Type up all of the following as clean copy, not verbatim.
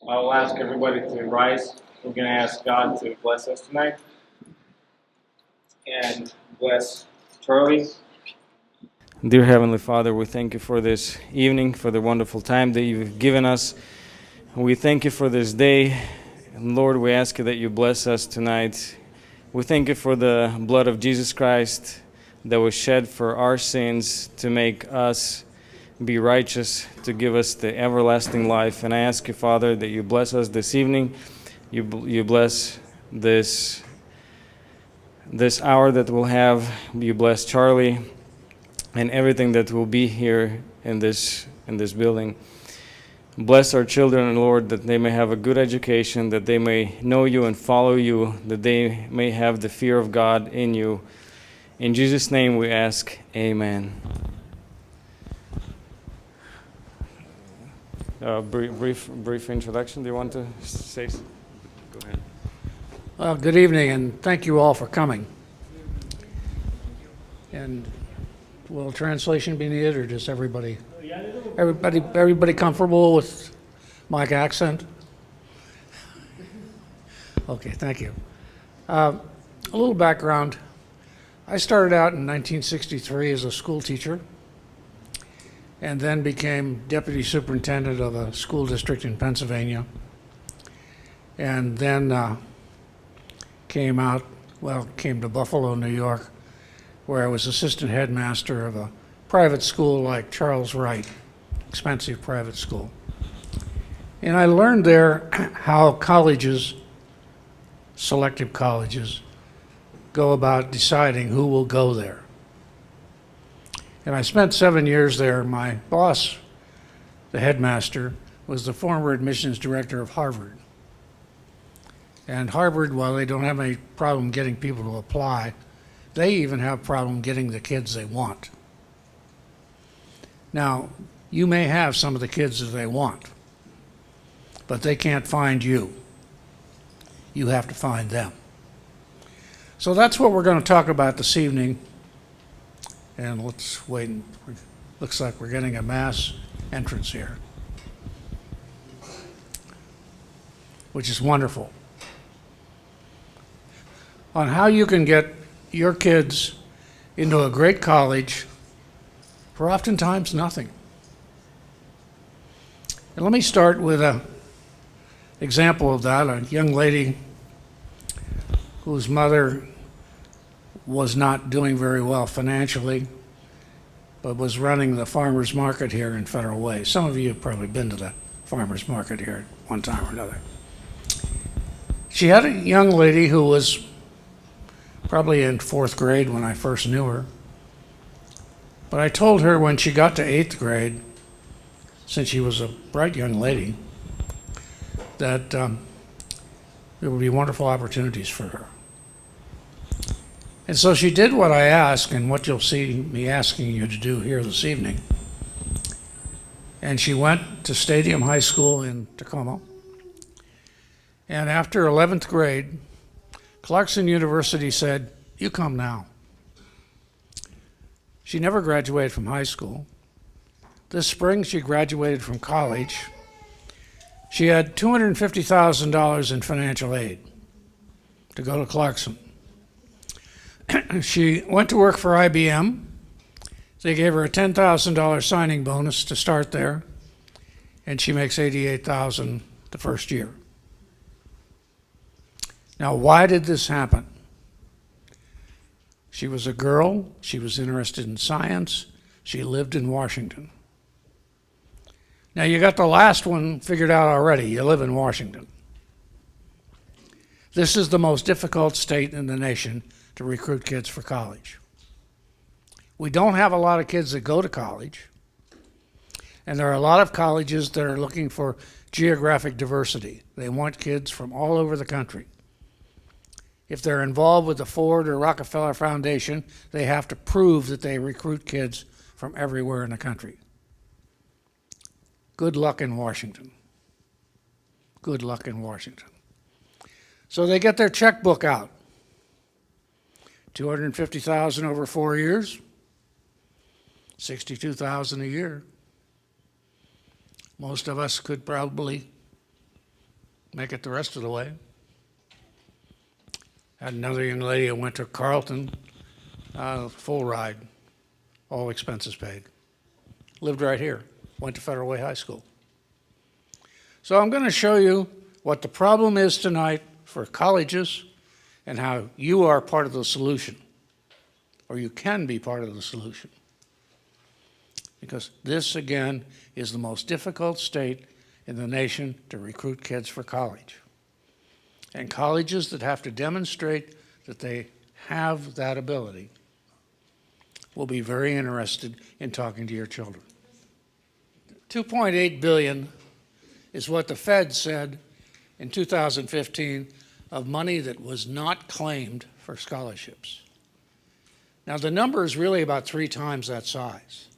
I'll ask everybody to rise. We're going to ask God to bless us tonight and bless Charlie. Dear Heavenly Father, we thank you for this evening, for the wonderful time that you've given us. We thank you for this day. And Lord, we ask you that you bless us tonight. We thank you for the blood of Jesus Christ that was shed for our sins to make us be righteous, to give us the everlasting life. And I ask you, Father, that you bless us this evening. You bless this hour that we'll have. You bless Charlie and everything that will be here in this building. Bless our children, Lord, that they may have a good education, that they may know you and follow you, that they may have the fear of God in you. In Jesus' name we ask, amen. Brief introduction. Do you want to say? Go ahead. Well, good evening, and thank you all for coming. And will translation be needed, or just everybody comfortable with my accent? Okay, thank you. A little background. I started out in 1963 as a school teacher, and then became deputy superintendent of a school district in Pennsylvania, and then came to Buffalo, New York, where I was assistant headmaster of a private school like Charles Wright, expensive private school. And I learned there how colleges, selective colleges, go about deciding who will go there. And I spent 7 years there. My boss, the headmaster, was the former admissions director of Harvard. And Harvard, while they don't have any problem getting people to apply, they even have a problem getting the kids they want. Now, you may have some of the kids that they want, but they can't find you. You have to find them. So that's what we're going to talk about this evening. And let's wait. Looks like we're getting a mass entrance here, which is wonderful. On how you can get your kids into a great college for oftentimes nothing. And let me start with an example of that. A young lady whose mother was not doing very well financially, but was running the farmer's market here in Federal Way. Some of you have probably been to the farmer's market here at one time or another. She had a young lady who was probably in 4th grade when I first knew her. But I told her when she got to 8th grade, since she was a bright young lady, that there would be wonderful opportunities for her. And so she did what I asked, and what you'll see me asking you to do here this evening. And she went to Stadium High School in Tacoma. And after 11th grade, Clarkson University said, "You come now." She never graduated from high school. This spring, she graduated from college. She had $250,000 in financial aid to go to Clarkson. She went to work for IBM. They gave her a $10,000 signing bonus to start there, and she makes $88,000 the first year. Now, why did this happen? She was a girl. She was interested in science. She lived in Washington. Now, you got the last one figured out already. You live in Washington. This is the most difficult state in the nation to recruit kids for college. We don't have a lot of kids that go to college, and there are a lot of colleges that are looking for geographic diversity. They want kids from all over the country. If they're involved with the Ford or Rockefeller Foundation, they have to prove that they recruit kids from everywhere in the country. Good luck in Washington. Good luck in Washington. So they get their checkbook out. $250,000 over 4 years, $62,000 a year. Most of us could probably make it the rest of the way. Had another young lady who went to Carleton, full ride, all expenses paid. Lived right here, went to Federal Way High School. So I'm going to show you what the problem is tonight for colleges and how you are part of the solution, or you can be part of the solution. Because this, again, is the most difficult state in the nation to recruit kids for college. And colleges that have to demonstrate that they have that ability will be very interested in talking to your children. $2.8 billion is what the Fed said in 2015 of money that was not claimed for scholarships. Now, the number is really about 3 times that size.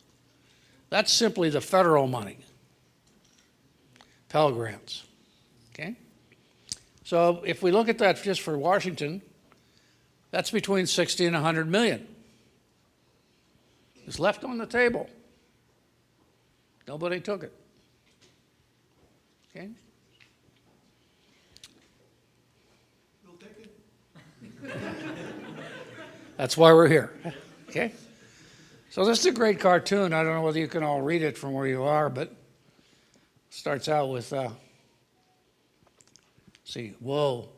That's simply the federal money, Pell Grants, okay? So if we look at that just for Washington, that's between 60 and 100 million. It's left on the table. Nobody took it, okay? We'll take it. That's why we're here, okay? So this is a great cartoon. I don't know whether you can all read it from where you are, but it starts out with, see, whoa,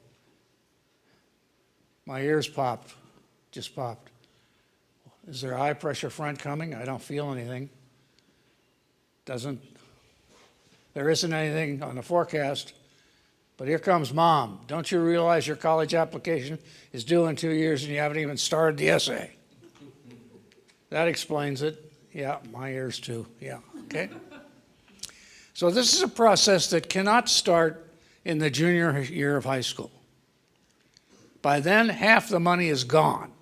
my ears popped, just popped. Is there a high pressure front coming? I don't feel anything. There isn't anything on the forecast, but here comes Mom. Don't you realize your college application is due in 2 years and you haven't even started the essay? That explains it. Yeah, my ears too. Yeah, okay. So this is a process that cannot start in the junior year of high school. By then, half the money is gone.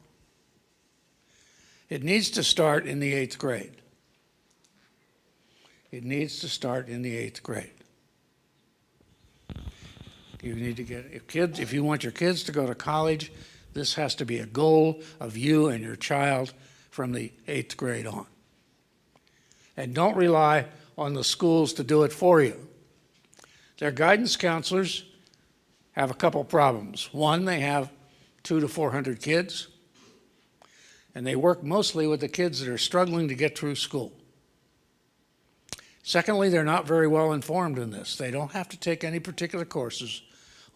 It needs to start in the 8th grade. It needs to start in the 8th grade. You need to get, if you want your kids to go to college, this has to be a goal of you and your child from the 8th grade on. And don't rely on the schools to do it for you. Their guidance counselors have a couple problems. One, they have 200 to 400 kids, and they work mostly with the kids that are struggling to get through school. Secondly, they're not very well informed in this. They don't have to take any particular courses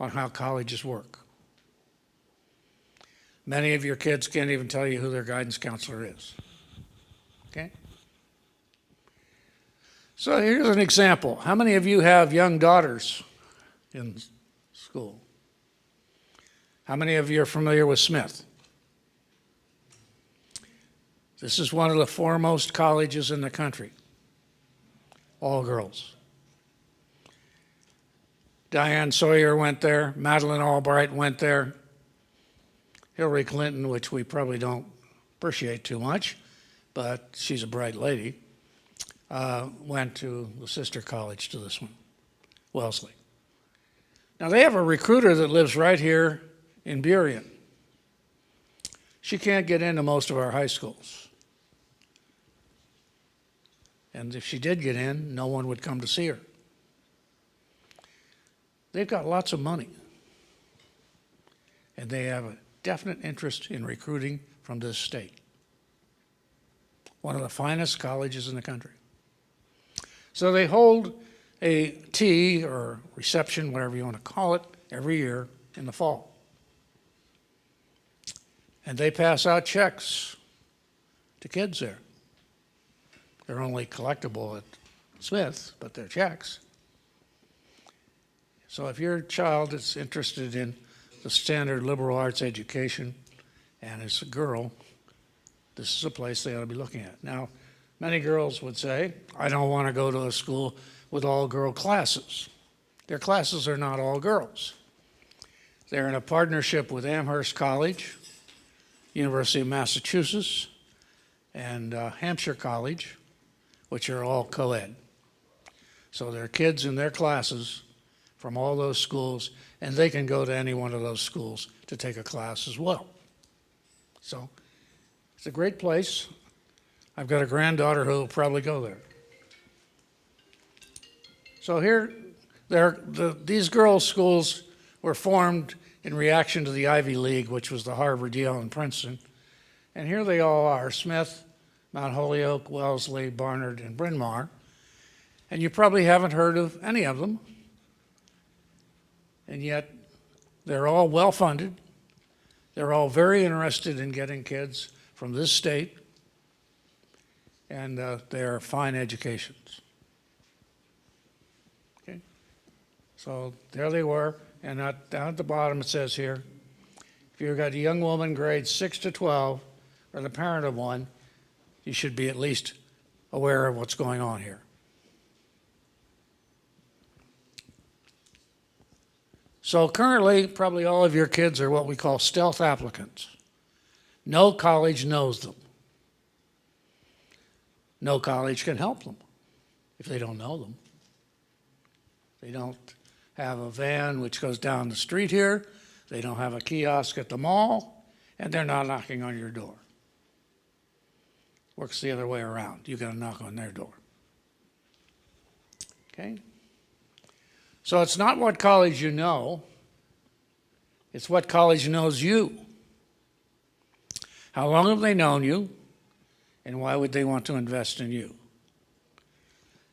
on how colleges work. Many of your kids can't even tell you who their guidance counselor is. Okay? So here's an example. How many of you have young daughters in school? How many of you are familiar with Smith? This is one of the foremost colleges in the country. All girls. Diane Sawyer went there. Madeleine Albright went there. Hillary Clinton, which we probably don't appreciate too much, but she's a bright lady, went to the sister college to this one, Wellesley. Now, they have a recruiter that lives right here in Burien. She can't get into most of our high schools. And if she did get in, no one would come to see her. They've got lots of money. And they have a definite interest in recruiting from this state. One of the finest colleges in the country. So they hold a tea or reception, whatever you want to call it, every year in the fall. And they pass out checks to kids there. They're only collectible at Smith, but they're checks. So if your child is interested in the standard liberal arts education and is a girl, this is a place they ought to be looking at. Now, many girls would say, I don't want to go to a school with all-girl classes. Their classes are not all girls. They're in a partnership with Amherst College, University of Massachusetts, and Hampshire College, which are all co-ed. So there are kids in their classes from all those schools, and they can go to any one of those schools to take a class as well. So it's a great place. I've got a granddaughter who will probably go there. So here, These girls' schools were formed in reaction to the Ivy League, which was the Harvard, Yale, and Princeton. And here they all are, Smith, Mount Holyoke, Wellesley, Barnard, and Bryn Mawr. And you probably haven't heard of any of them. And yet, they're all well-funded. They're all very interested in getting kids from this state. And they're fine educations. Okay? So there they were. And down at the bottom it says here, if you've got a young woman grades 6 to 12, or the parent of one, you should be at least aware of what's going on here. So currently, probably all of your kids are what we call stealth applicants. No college knows them. No college can help them if they don't know them. They don't have a van which goes down the street here. They don't have a kiosk at the mall, and they're not knocking on your door. Works the other way around. You got to knock on their door. Okay? So it's not what college you know. It's what college knows you. How long have they known you? And why would they want to invest in you?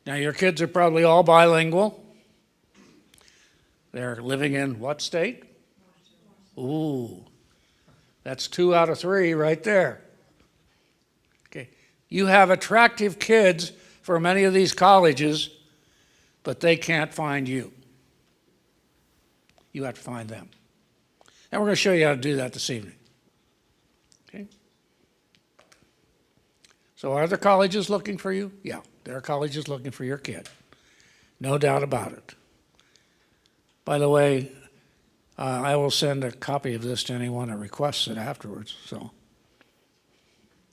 Now, your kids are probably all bilingual. They're living in what state? Ooh, that's 2 out of 3 right there. Okay, you have attractive kids for many of these colleges, but they can't find you. You have to find them. And we're going to show you how to do that this evening. Okay? So are there colleges looking for you? Yeah, there are colleges looking for your kid. No doubt about it. By the way, I will send a copy of this to anyone that requests it afterwards. So,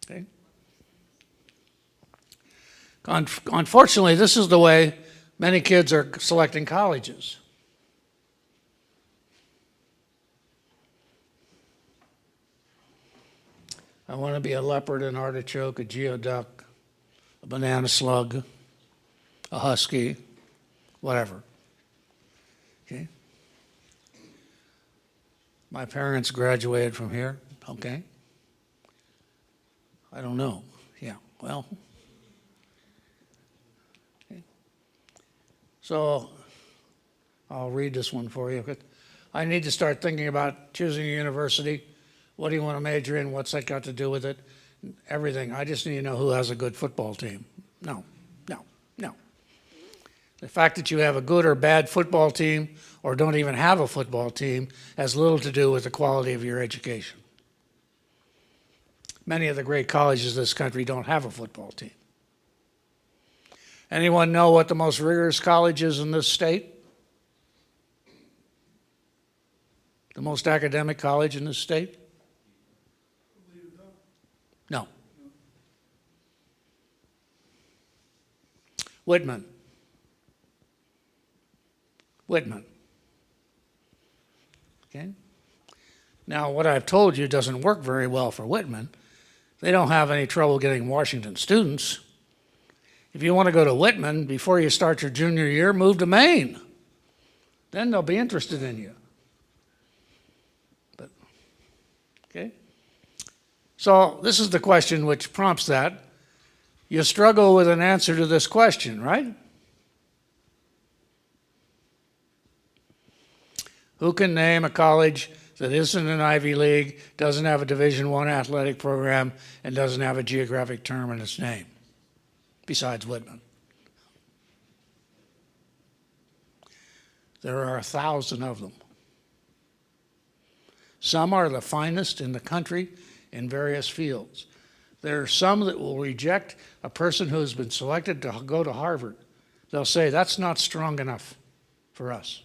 okay. Unfortunately, this is the way many kids are selecting colleges. I want to be a leopard, an artichoke, a geoduck, a banana slug, a husky, whatever. Okay. My parents graduated from here. Okay. I don't know. Yeah, well. Okay. So I'll read this one for you. I need to start thinking about choosing a university. What do you want to major in? What's that got to do with it? Everything. I just need to know who has a good football team. No. The fact that you have a good or bad football team or don't even have a football team has little to do with the quality of your education. Many of the great colleges in this country don't have a football team. Anyone know what the most rigorous college is in this state? The most academic college in this state? No. Whitman. Okay? Now, what I've told you doesn't work very well for Whitman. They don't have any trouble getting Washington students. If you want to go to Whitman before you start your junior year, move to Maine. Then they'll be interested in you. But, okay? So this is the question which prompts that. You struggle with an answer to this question, right? Who can name a college that isn't an Ivy League, doesn't have a Division I athletic program, and doesn't have a geographic term in its name, besides Whitman? There are 1,000 of them. Some are the finest in the country in various fields. There are some that will reject a person who has been selected to go to Harvard. They'll say, that's not strong enough for us.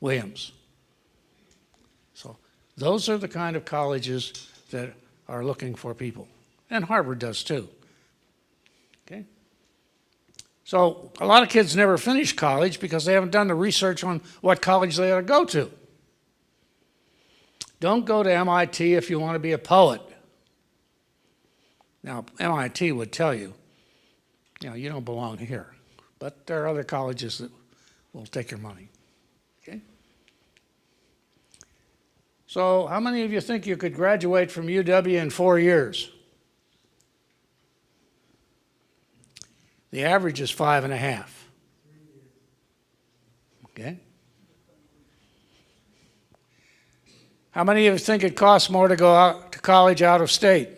Williams. So those are the kind of colleges that are looking for people. And Harvard does too. Okay? So a lot of kids never finish college because they haven't done the research on what college they ought to go to. Don't go to MIT if you want to be a poet. Now, MIT would tell you, you don't belong here. But there are other colleges that will take your money. Okay? So how many of you think you could graduate from UW in 4 years? The average is 5.5. Okay? How many of you think it costs more to go out to college out of state?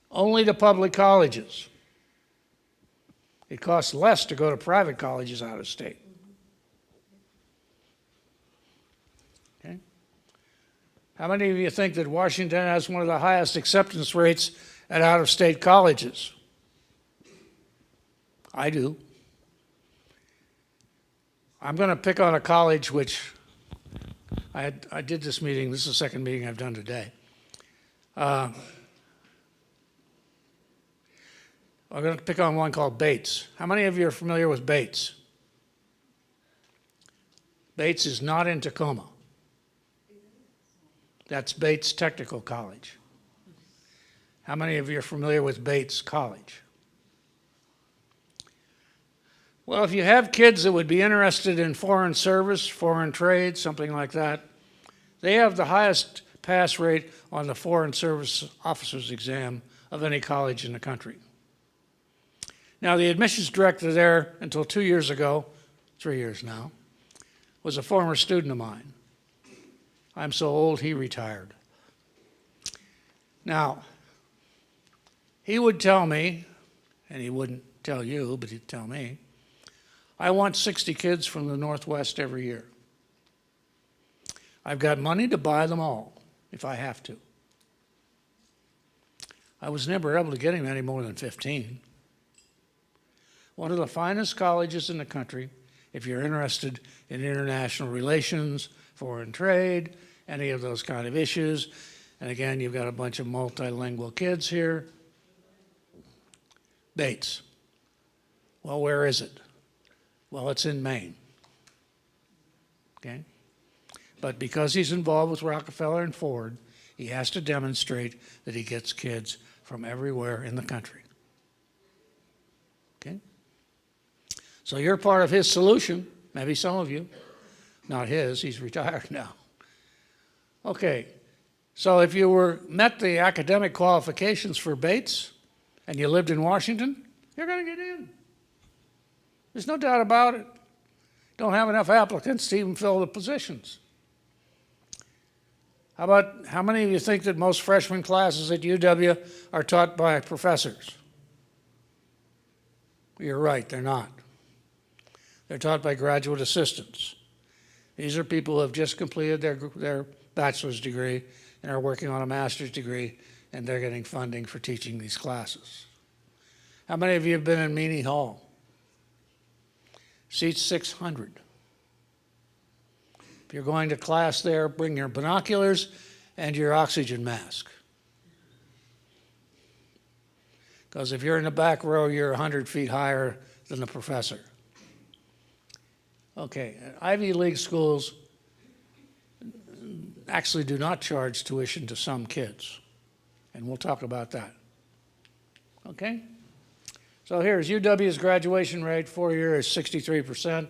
Only the public colleges. It costs less to go to private colleges out of state. Okay? How many of you think that Washington has one of the highest acceptance rates at out-of-state colleges? I do. I'm going to pick on a college which I did this meeting. This is the second meeting I've done today. I'm going to pick on one called Bates. How many of you are familiar with Bates? Bates is not in Tacoma. That's Bates Technical College. How many of you are familiar with Bates College? Well, if you have kids that would be interested in foreign service, foreign trade, something like that, they have the highest pass rate on the Foreign Service Officers exam of any college in the country. Now, the admissions director there until 2 years ago, 3 years now, was a former student of mine. I'm so old, he retired. Now, he would tell me, and he wouldn't tell you, but he'd tell me, I want 60 kids from the Northwest every year. I've got money to buy them all if I have to. I was never able to get him any more than 15. One of the finest colleges in the country, if you're interested in international relations, foreign trade, any of those kind of issues. And again, you've got a bunch of multilingual kids here. Bates. Well, where is it? Well, it's in Maine. Okay? But because he's involved with Rockefeller and Ford, he has to demonstrate that he gets kids from everywhere in the country. Okay? So you're part of his solution, maybe some of you. Not his, he's retired now. Okay, so if you met the academic qualifications for Bates and you lived in Washington, you're going to get in. There's no doubt about it. Don't have enough applicants to even fill the positions. How many of you think that most freshman classes at UW are taught by professors? You're right, they're not. They're taught by graduate assistants. These are people who have just completed their bachelor's degree and are working on a master's degree, and they're getting funding for teaching these classes. How many of you have been in Meany Hall? Seats 600. If you're going to class there, bring your binoculars and your oxygen mask. Because if you're in the back row, you're 100 feet higher than the professor. Okay, Ivy League schools actually do not charge tuition to some kids, and we'll talk about that. Okay? So here's UW's graduation rate, 4 years is 63%.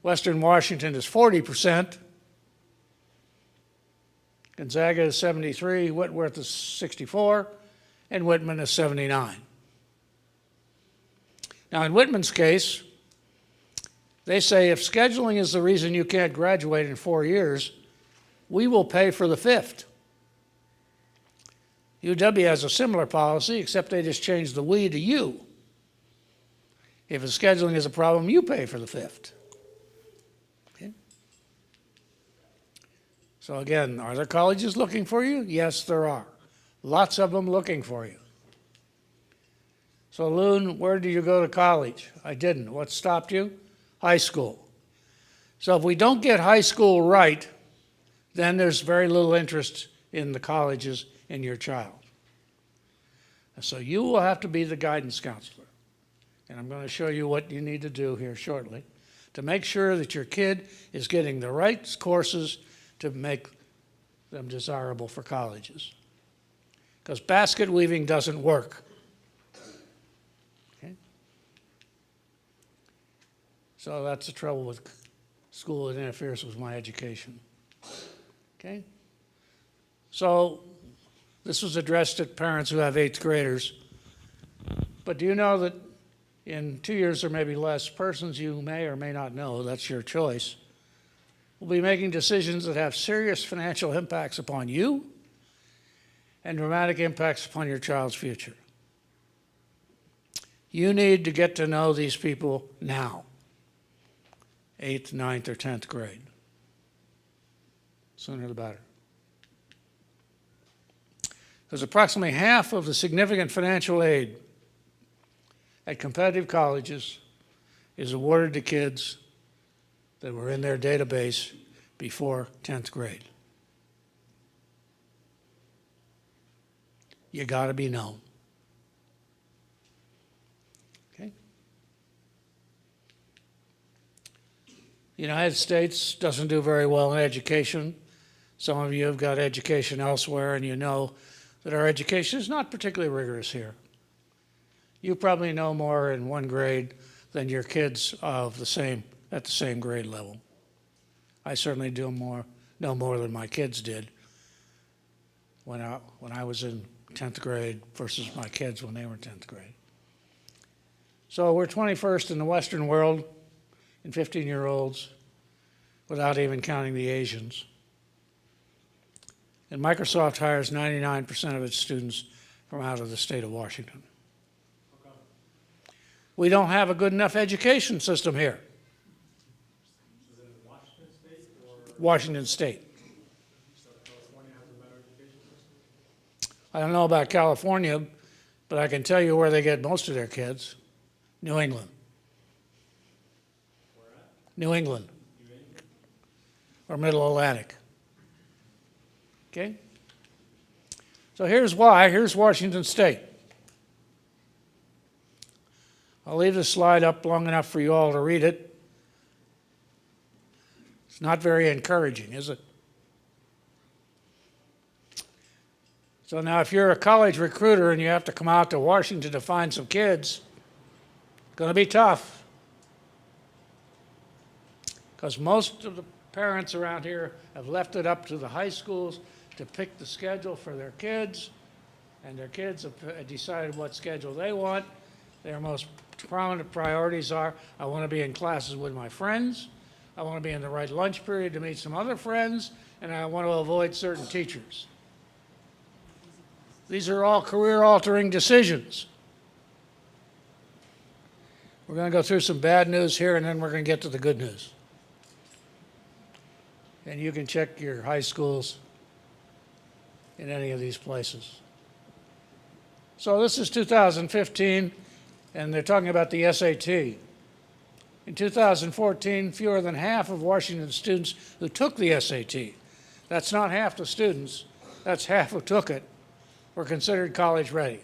Western Washington is 40%. Gonzaga is 73, Whitworth is 64, and Whitman is 79. Now in Whitman's case, they say if scheduling is the reason you can't graduate in 4 years, we will pay for the fifth. UW has a similar policy, except they just changed the we to you. If the scheduling is a problem, you pay for the fifth. Okay? So again, are there colleges looking for you? Yes, there are. Lots of them looking for you. So Loon, where did you go to college? I didn't. What stopped you? High school. So if we don't get high school right, then there's very little interest in the colleges in your child. So you will have to be the guidance counselor. And I'm going to show you what you need to do here shortly to make sure that your kid is getting the right courses to make them desirable for colleges. Because basket weaving doesn't work. Okay? So that's the trouble with school. It interferes with my education. Okay? So this was addressed to parents who have 8th graders. But do you know that in 2 years or maybe less, persons you may or may not know, that's your choice, will be making decisions that have serious financial impacts upon you and dramatic impacts upon your child's future. You need to get to know these people now, 8th, 9th, or 10th grade. Sooner the better. Because approximately half of the significant financial aid at competitive colleges is awarded to kids that were in their database before 10th grade. You got to be known. Okay? The United States doesn't do very well in education. Some of you have got education elsewhere, and you know that our education is not particularly rigorous here. You probably know more in one grade than your kids of the same at the same grade level. I certainly know more than my kids did when I was in 10th grade versus my kids when they were in 10th grade. So we're 21st in the Western world in 15-year-olds without even counting the Asians. And Microsoft hires 99% of its students from out of the state of Washington. We don't have a good enough education system here. Is it in Washington State or? Washington State. So California has a better education system? I don't know about California, but I can tell you where they get most of their kids. New England. Where at? New England. New England. Or Middle Atlantic. Okay? So here's why. Here's Washington State. I'll leave the slide up long enough for you all to read it. It's not very encouraging, is it? So now if you're a college recruiter and you have to come out to Washington to find some kids, it's going to be tough. Because most of the parents around here have left it up to the high schools to pick the schedule for their kids, and their kids have decided what schedule they want. Their most prominent priorities are, I want to be in classes with my friends, I want to be in the right lunch period to meet some other friends, and I want to avoid certain teachers. These are all career-altering decisions. We're going to go through some bad news here, and then we're going to get to the good news. And you can check your high schools in any of these places. So this is 2015, and they're talking about the SAT. In 2014, fewer than half of Washington students who took the SAT, that's not half the students, that's half who took it, were considered college ready.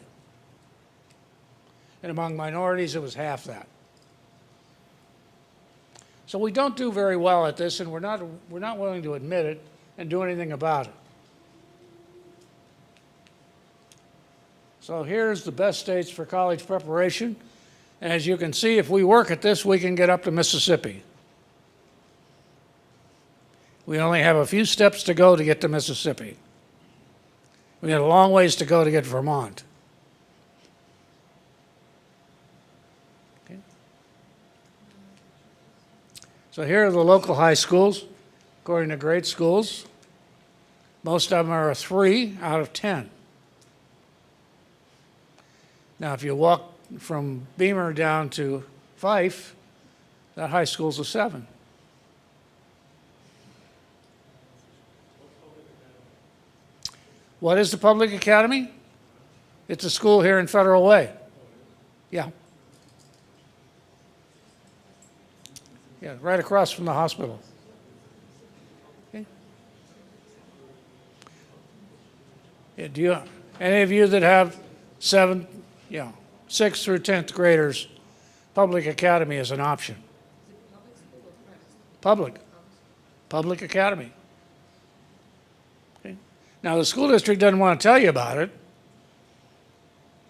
And among minorities, it was half that. So we don't do very well at this, and we're not willing to admit it and do anything about it. So here's the best states for college preparation. And as you can see, if we work at this, we can get up to Mississippi. We only have a few steps to go to get to Mississippi. We got a long ways to go to get to Vermont. Okay. So here are the local high schools, according to grade schools. Most of them are a 3 out of 10. Now, if you walk from Beamer down to Fife, that high school's a 7. What is the public academy? It's a school here in Federal Way. Yeah. Yeah, right across from the hospital. Okay. Yeah, do you, any of you that have 6th through 10th graders, public academy is an option. Public academy. Okay. Now the school district doesn't want to tell you about it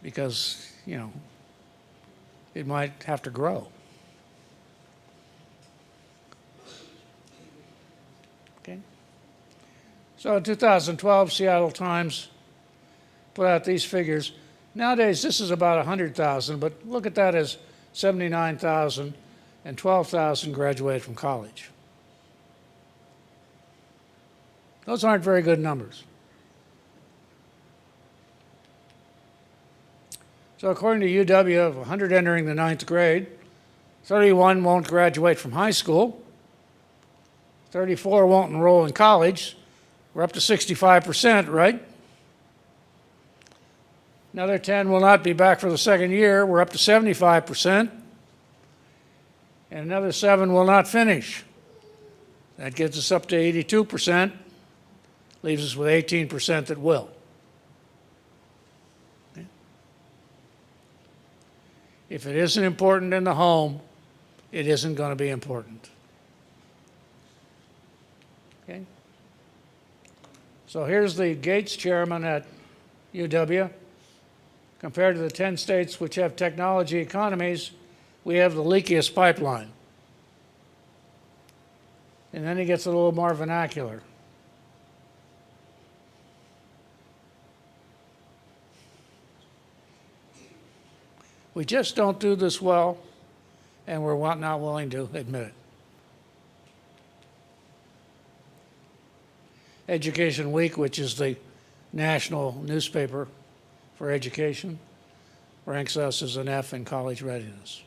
because, it might have to grow. Okay. So in 2012, Seattle Times put out these figures. Nowadays, this is about 100,000, but look at that as 79,000 and 12,000 graduate from college. Those aren't very good numbers. So according to UW, of 100 entering the 9th grade, 31 won't graduate from high school, 34 won't enroll in college. We're up to 65%, right? Another 10 will not be back for the second year. We're up to 75%. And another 7 will not finish. That gets us up to 82%. Leaves us with 18% that will. Okay. If it isn't important in the home, it isn't going to be important. Okay? So here's the Gates chairman at UW. Compared to the 10 states which have technology economies, we have the leakiest pipeline. And then he gets a little more vernacular. We just don't do this well, and we're not willing to admit it. Education Week, which is the national newspaper for education, ranks us as an F in college readiness.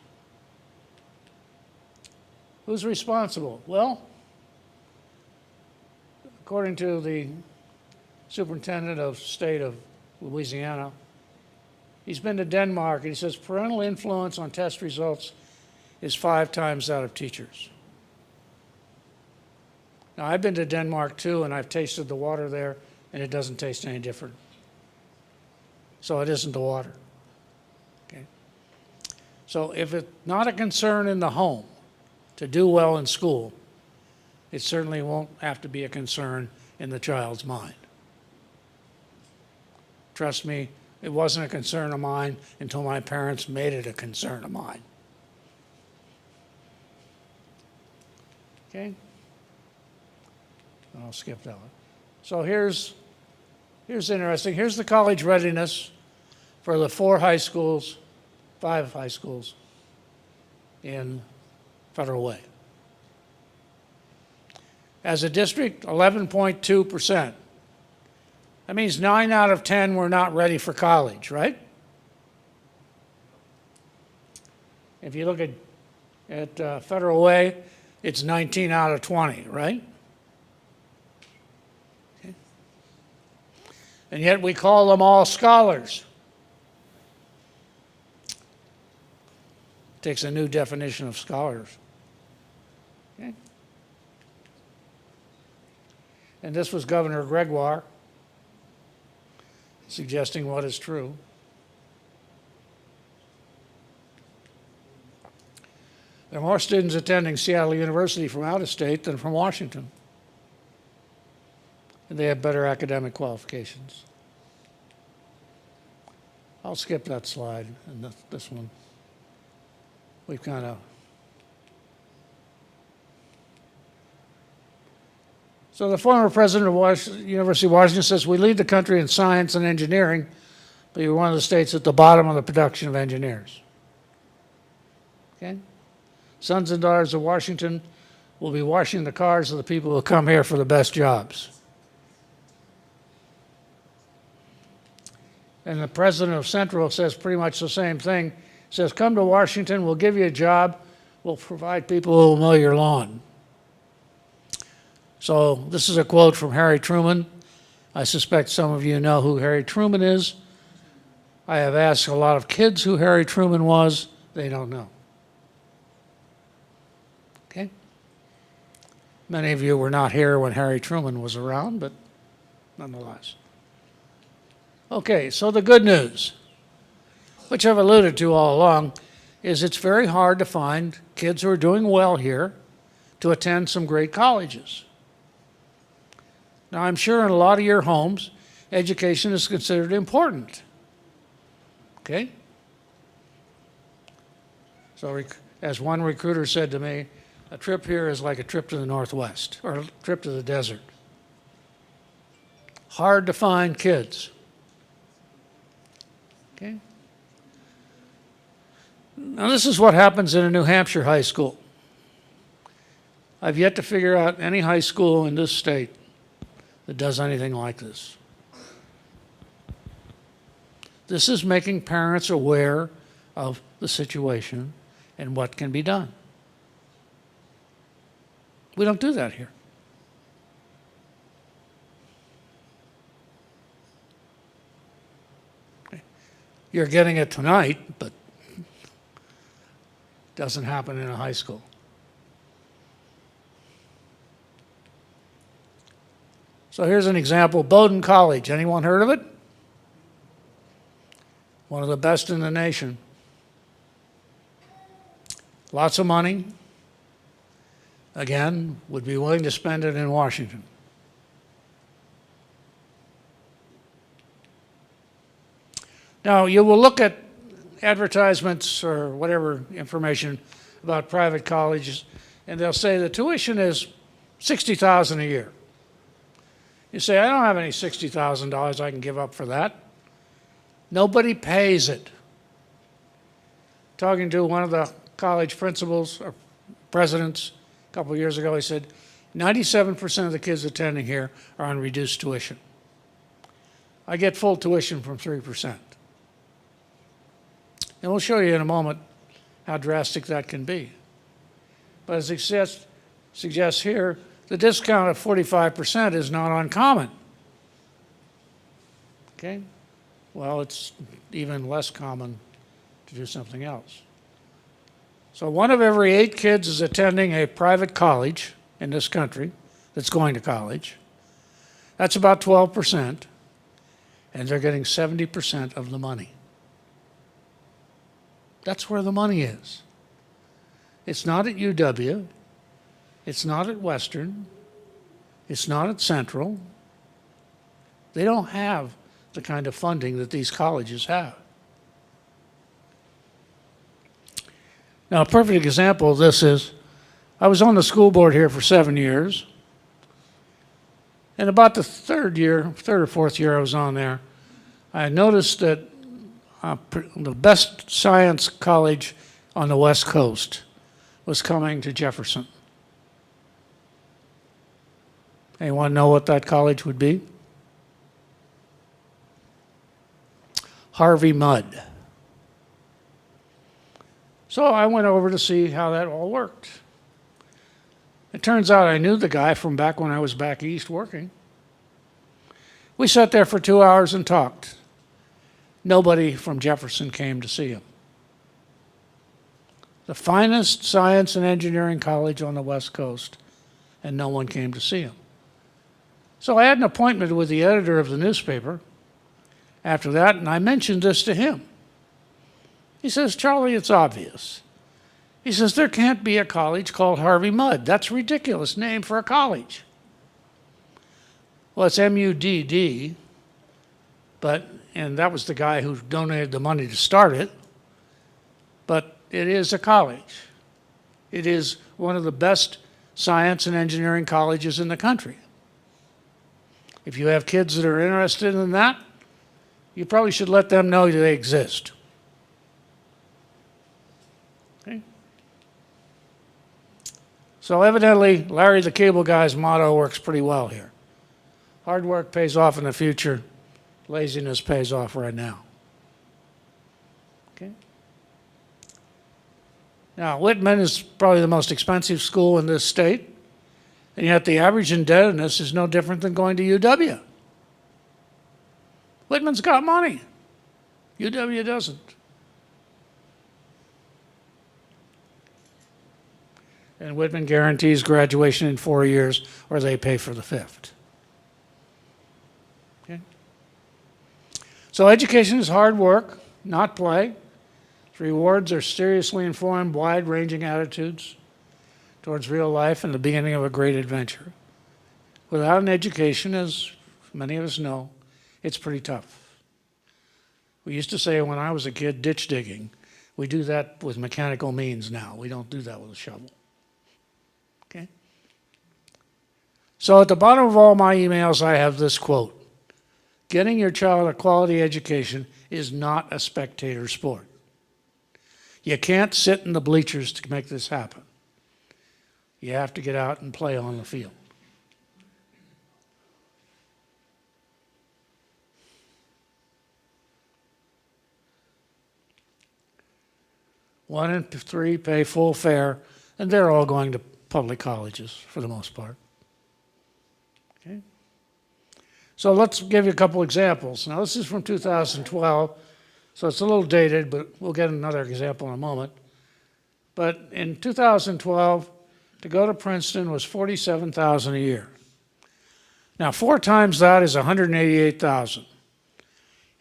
Who's responsible? Well, according to the superintendent of state of Louisiana, he's been to Denmark, and he says parental influence on test results is 5 times that of teachers. Now, I've been to Denmark too, and I've tasted the water there, and it doesn't taste any different. So it isn't the water. Okay? So if it's not a concern in the home to do well in school, it certainly won't have to be a concern in the child's mind. Trust me, it wasn't a concern of mine until my parents made it a concern of mine. Okay? I'll skip that one. So here's interesting. Here's the college readiness for the 5 high schools in Federal Way. As a district, 11.2%. That means 9 out of 10 were not ready for college, right? If you look at Federal Way, it's 19 out of 20, right? Okay. And yet we call them all scholars. Takes a new definition of scholars. Okay. And this was Governor Gregoire suggesting what is true. There are more students attending Seattle University from out of state than from Washington. And they have better academic qualifications. I'll skip that slide and this one. We've kind of... So the former president of University of Washington says, we lead the country in science and engineering, but you're one of the states at the bottom of the production of engineers. Okay? Sons and daughters of Washington will be washing the cars of the people who come here for the best jobs. And the president of Central says pretty much the same thing. Says, come to Washington, we'll give you a job, we'll provide people who will mow your lawn. So this is a quote from Harry Truman. I suspect some of you know who Harry Truman is. I have asked a lot of kids who Harry Truman was. They don't know. Okay? Many of you were not here when Harry Truman was around, but nonetheless. Okay, so the good news, which I've alluded to all along, is it's very hard to find kids who are doing well here to attend some great colleges. Now, I'm sure in a lot of your homes, education is considered important. Okay? So, as one recruiter said to me, A trip here is like a trip to the Northwest or a trip to the desert. Hard to find kids. Okay? Now, this is what happens in a New Hampshire high school. I've yet to figure out any high school in this state that does anything like this. This is making parents aware of the situation and what can be done. We don't do that here. You're getting it tonight, but it doesn't happen in a high school. So here's an example, Bowdoin College. Anyone heard of it? One of the best in the nation. Lots of money. Again, would be willing to spend it in Washington. Now, you will look at advertisements or whatever information about private colleges, and they'll say the tuition is $60,000 a year. You say, I don't have any $60,000 I can give up for that. Nobody pays it. Talking to one of the college principals or presidents a couple of years ago, he said, 97% of the kids attending here are on reduced tuition. I get full tuition from 3%. And we'll show you in a moment how drastic that can be. But as it suggests here, the discount of 45% is not uncommon. Okay? Well, it's even less common to do something else. So 1 of every 8 kids is attending a private college in this country that's going to college. That's about 12%, and they're getting 70% of the money. That's where the money is. It's not at UW. It's not at Western. It's not at Central. They don't have the kind of funding that these colleges have. Now, a perfect example of this is, I was on the school board here for 7 years, and about the third or fourth year I was on there, I noticed that the best science college on the West Coast was coming to Jefferson. Anyone know what that college would be? Harvey Mudd. So I went over to see how that all worked. It turns out I knew the guy from back when I was back east working. We sat there for 2 hours and talked. Nobody from Jefferson came to see him. The finest science and engineering college on the West Coast, and no one came to see him. So I had an appointment with the editor of the newspaper after that, and I mentioned this to him. He says, Charlie, it's obvious. He says, there can't be a college called Harvey Mudd. That's a ridiculous name for a college. Well, it's M-U-D-D, and that was the guy who donated the money to start it, but it is a college. It is one of the best science and engineering colleges in the country. If you have kids that are interested in that, you probably should let them know they exist. Okay? So evidently, Larry the Cable Guy's motto works pretty well here. Hard work pays off in the future. Laziness pays off right now. Okay? Now, Whitman is probably the most expensive school in this state, and yet the average indebtedness is no different than going to UW. Whitman's got money. UW doesn't. And Whitman guarantees graduation in 4 years, or they pay for the 5th. Okay? So education is hard work, not play. Its rewards are seriously informed, wide-ranging attitudes towards real life and the beginning of a great adventure. Without an education, as many of us know, it's pretty tough. We used to say when I was a kid, ditch digging. We do that with mechanical means now. We don't do that with a shovel. Okay? So at the bottom of all my emails, I have this quote. Getting your child a quality education is not a spectator sport. You can't sit in the bleachers to make this happen. You have to get out and play on the field. One in three pay full fare, and they're all going to public colleges for the most part. Okay? So let's give you a couple examples. Now, this is from 2012, so it's a little dated, but we'll get another example in a moment. But in 2012, to go to Princeton was $47,000 a year. Now, 4 times that is $188,000.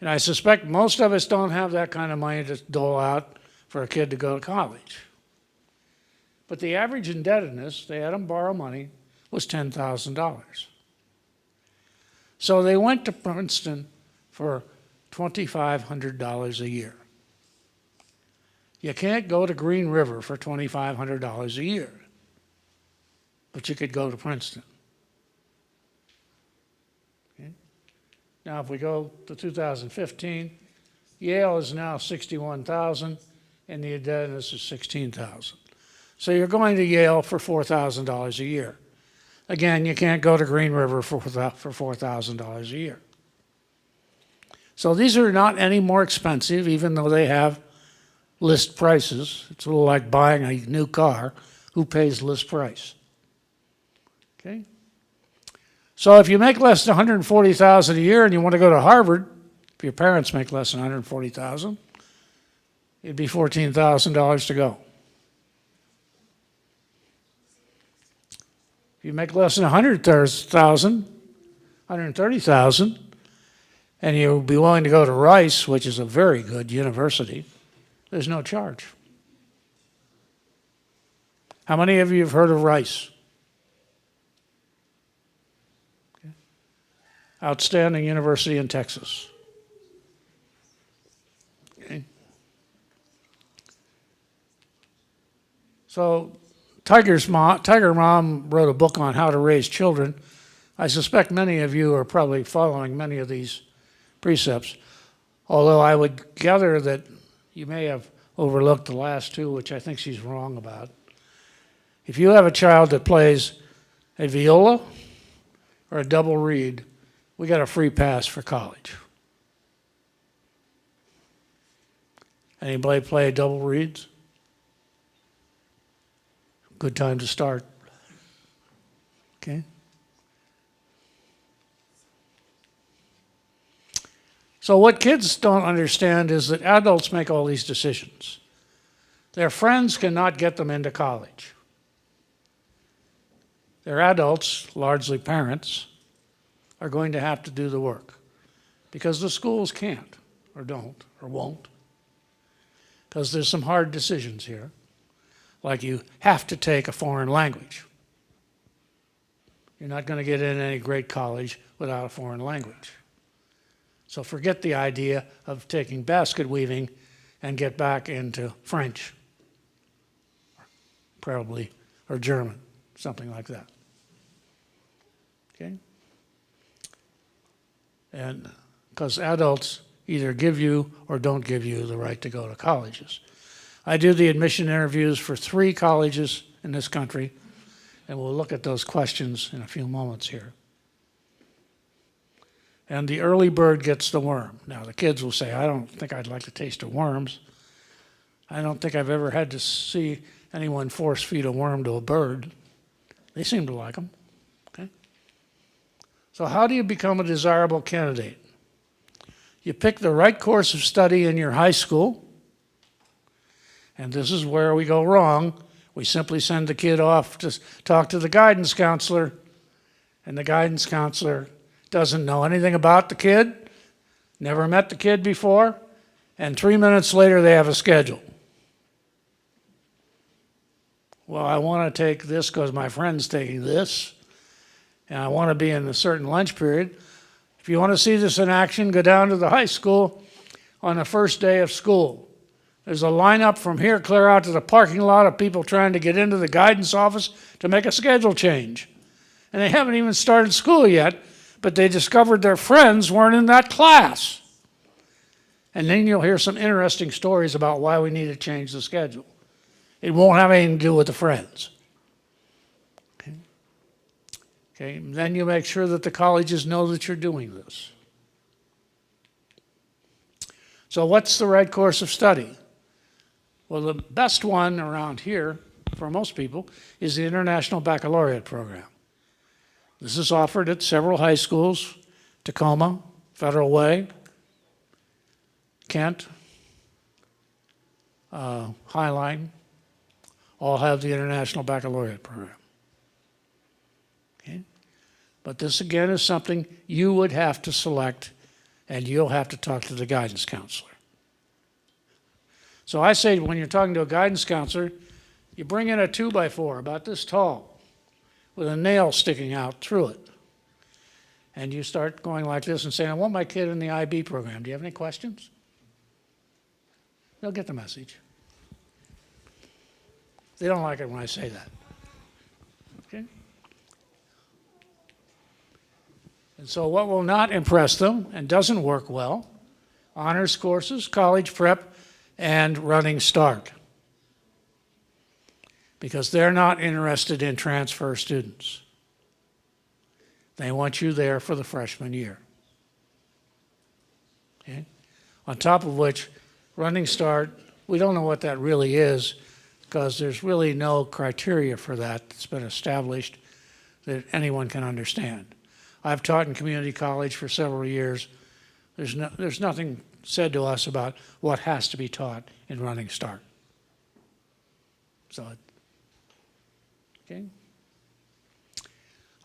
And I suspect most of us don't have that kind of money to dole out for a kid to go to college. But the average indebtedness, they had them borrow money, was $10,000. So they went to Princeton for $2,500 a year. You can't go to Green River for $2,500 a year, but you could go to Princeton. Okay? Now, if we go to 2015, Yale is now $61,000, and the indebtedness is $16,000. So you're going to Yale for $4,000 a year. Again, you can't go to Green River for $4,000 a year. So these are not any more expensive, even though they have list prices. It's a little like buying a new car. Who pays list price? Okay? So if you make less than $140,000 a year and you want to go to Harvard, if your parents make less than $140,000, it'd be $14,000 to go. If you make less than $130,000, and you'll be willing to go to Rice, which is a very good university, there's no charge. How many of you have heard of Rice? Okay. Outstanding university in Texas. Okay. So Tiger Mom wrote a book on how to raise children. I suspect many of you are probably following many of these precepts, although I would gather that you may have overlooked the last two, which I think she's wrong about. If you have a child that plays a viola or a double reed, we got a free pass for college. Anybody play double reeds? Good time to start. Okay? So what kids don't understand is that adults make all these decisions. Their friends cannot get them into college. Their adults, largely parents, are going to have to do the work because the schools can't or don't or won't, because there's some hard decisions here, like you have to take a foreign language. You're not going to get in any great college without a foreign language. So forget the idea of taking basket weaving and get back into French, probably, or German, something like that. Okay? And because adults either give you or don't give you the right to go to colleges. I do the admission interviews for 3 colleges in this country, and we'll look at those questions in a few moments here. And the early bird gets the worm. Now, the kids will say, I don't think I'd like to taste of worms. I don't think I've ever had to see anyone force feed a worm to a bird. They seem to like them. Okay? So how do you become a desirable candidate? You pick the right course of study in your high school, and this is where we go wrong. We simply send the kid off to talk to the guidance counselor, and the guidance counselor doesn't know anything about the kid, never met the kid before, and 3 minutes later they have a schedule. Well, I want to take this because my friend's taking this, and I want to be in a certain lunch period. If you want to see this in action, go down to the high school on the first day of school. There's a lineup from here clear out to the parking lot of people trying to get into the guidance office to make a schedule change. And they haven't even started school yet, but they discovered their friends weren't in that class. And then you'll hear some interesting stories about why we need to change the schedule. It won't have anything to do with the friends. Okay. Then you make sure that the colleges know that you're doing this. So what's the right course of study? Well, the best one around here, for most people, is the International Baccalaureate Program. This is offered at several high schools: Tacoma, Federal Way, Kent, Highline, all have the International Baccalaureate Program. Okay? But this, again, is something you would have to select, and you'll have to talk to the guidance counselor. So I say, when you're talking to a guidance counselor, you bring in a 2x4 about this tall with a nail sticking out through it. And you start going like this and saying, I want my kid in the IB program. Do you have any questions? They'll get the message. They don't like it when I say that. Okay? And so what will not impress them and doesn't work well: honors courses, college prep, and running start. Because they're not interested in transfer students. They want you there for the freshman year. Okay? On top of which, running start, we don't know what that really is, because there's really no criteria for that that's been established that anyone can understand. I've taught in community college for several years. There's nothing said to us about what has to be taught in running start. So, okay.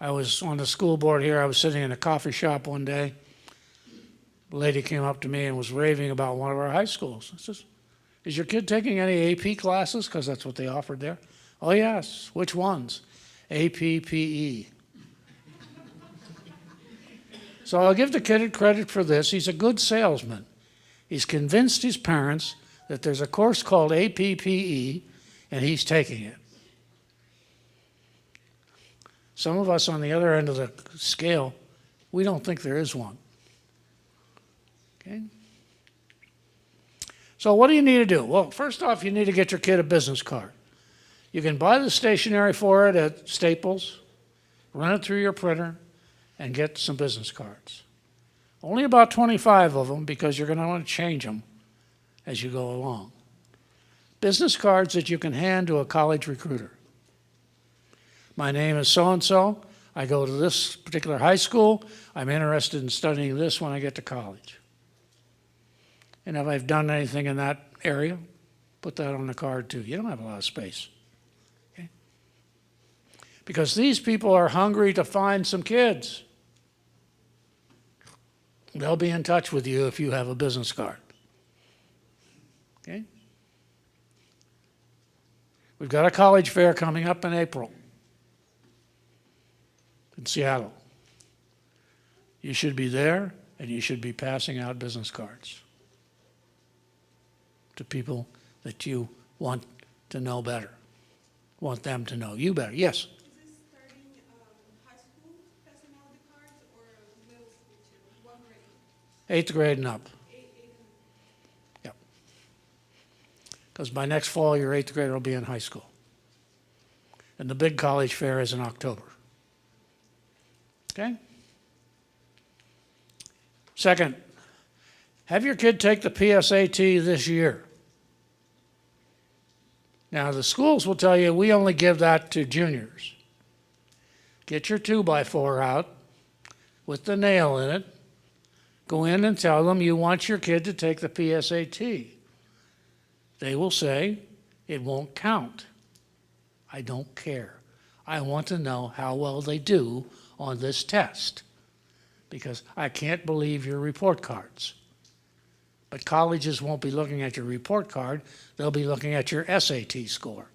I was on the school board here. I was sitting in a coffee shop one day. A lady came up to me and was raving about one of our high schools. I says, is your kid taking any AP classes? Because that's what they offered there. Oh, yes. Which ones? AP, PE. So I'll give the kid credit for this. He's a good salesman. He's convinced his parents that there's a course called APPE, and he's taking it. Some of us on the other end of the scale, we don't think there is one. Okay? So what do you need to do? Well, first off, you need to get your kid a business card. You can buy the stationery for it at Staples, run it through your printer, and get some business cards. Only about 25 of them, because you're going to want to change them as you go along. Business cards that you can hand to a college recruiter. My name is so-and-so. I go to this particular high school. I'm interested in studying this when I get to college. And if I've done anything in that area, put that on the card too. You don't have a lot of space. Okay? Because these people are hungry to find some kids. They'll be in touch with you if you have a business card. Okay? We've got a college fair coming up in April in Seattle. You should be there, and you should be passing out business cards to people that you want to know better, want them to know you better. Yes? Is this starting high school, passing out the cards, or middle school too? What grade? 8th grade and up. Eight. Yep. Because by next fall, your 8th grader will be in high school. And the big college fair is in October. Okay? Second, have your kid take the PSAT this year. Now, the schools will tell you we only give that to juniors. Get your 2x4 out with the nail in it. Go in and tell them you want your kid to take the PSAT. They will say, it won't count. I don't care. I want to know how well they do on this test, because I can't believe your report cards. But colleges won't be looking at your report card. They'll be looking at your SAT score.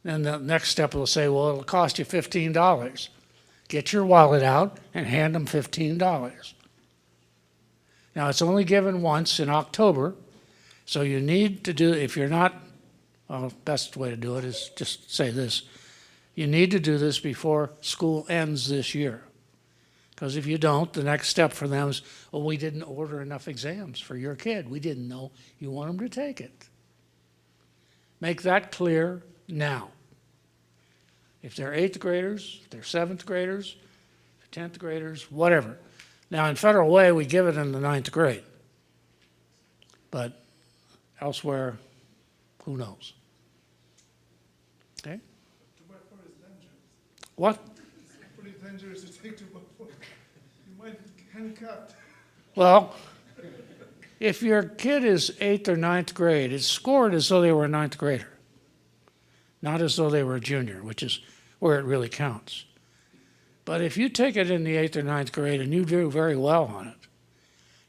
Then the next step will say, well, it'll cost you $15. Get your wallet out and hand them $15. Now, it's only given once in October, So you need to do, if you're not, well, best way to do it is just say this. You need to do this before school ends this year. Because if you don't, the next step for them is, well, we didn't order enough exams for your kid. We didn't know you want them to take it. Make that clear now. If they're 8th graders, if they're 7th graders, 10th graders, whatever. Now, in Federal Way, we give it in the 9th grade. But elsewhere, who knows? Okay? 2x4 is dangerous. What? It's pretty dangerous to take 2x4. You might get handicapped. Well, if your kid is 8th or 9th grade, it's scored as though they were a 9th grader, not as though they were a junior, which is where it really counts. But if you take it in the 8th or 9th grade and you do very well on it,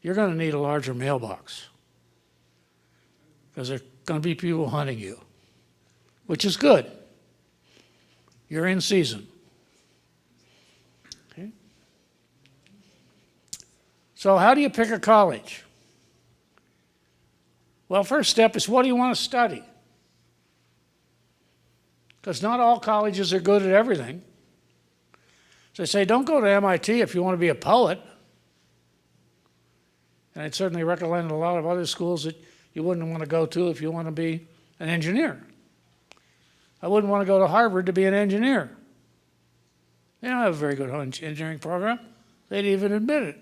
you're going to need a larger mailbox because there are going to be people hunting you, which is good. You're in season. Okay? So how do you pick a college? Well, first step is, what do you want to study? Because not all colleges are good at everything. So I say, don't go to MIT if you want to be a poet. And I'd certainly recommend a lot of other schools that you wouldn't want to go to if you want to be an engineer. I wouldn't want to go to Harvard to be an engineer. They don't have a very good engineering program. They'd even admit it.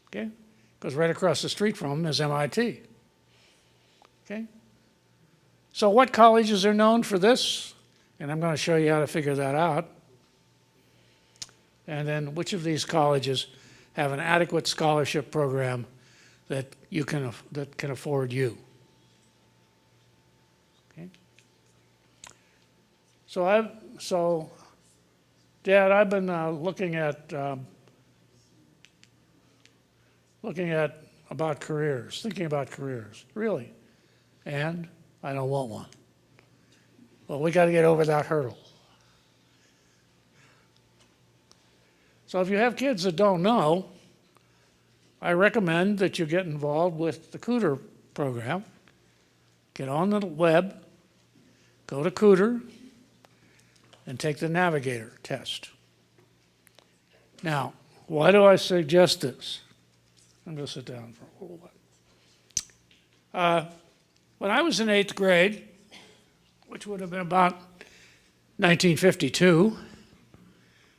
Okay? Because right across the street from them is MIT. Okay? So what colleges are known for this? And I'm going to show you how to figure that out. And then which of these colleges have an adequate scholarship program that can afford you? Okay. So Dad, I've been looking at about careers, thinking about careers, really, and I don't want one. Well, we got to get over that hurdle. So if you have kids that don't know, I recommend that you get involved with the Cooter program. Get on the web, go to Cooter, and take the Navigator test. Now, why do I suggest this? I'm going to sit down for a little bit. When I was in 8th grade, which would have been about 1952,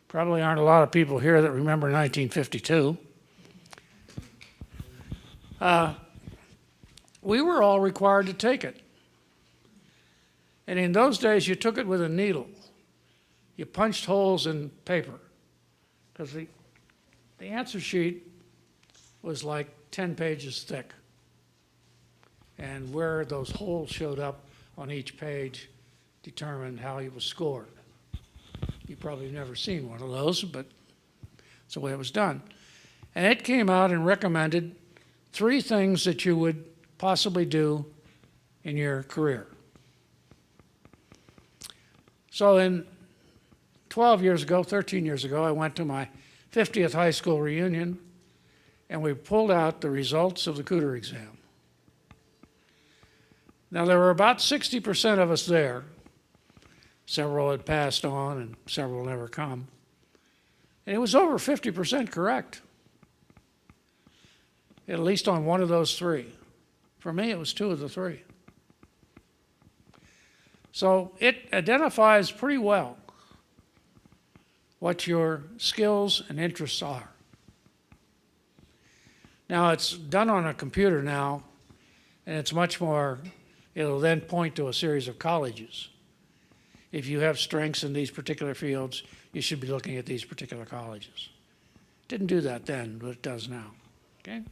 probably aren't a lot of people here that remember 1952. We were all required to take it. And in those days, you took it with a needle. You punched holes in paper. Because the answer sheet was like 10 pages thick. And where those holes showed up on each page determined how you was scored. You've probably never seen one of those, but that's the way it was done. And it came out and recommended 3 things that you would possibly do in your career. So 13 years ago, I went to my 50th high school reunion, and we pulled out the results of the Cooter exam. Now, there were about 60% of us there. Several had passed on, and several never come. And it was over 50% correct, at least on one of those 3. For me, it was 2 of the 3. So it identifies pretty well what your skills and interests are. Now, it's done on a computer now, and it's much more, it'll then point to a series of colleges. If you have strengths in these particular fields, you should be looking at these particular colleges. Didn't do that then, but it does now. Okay?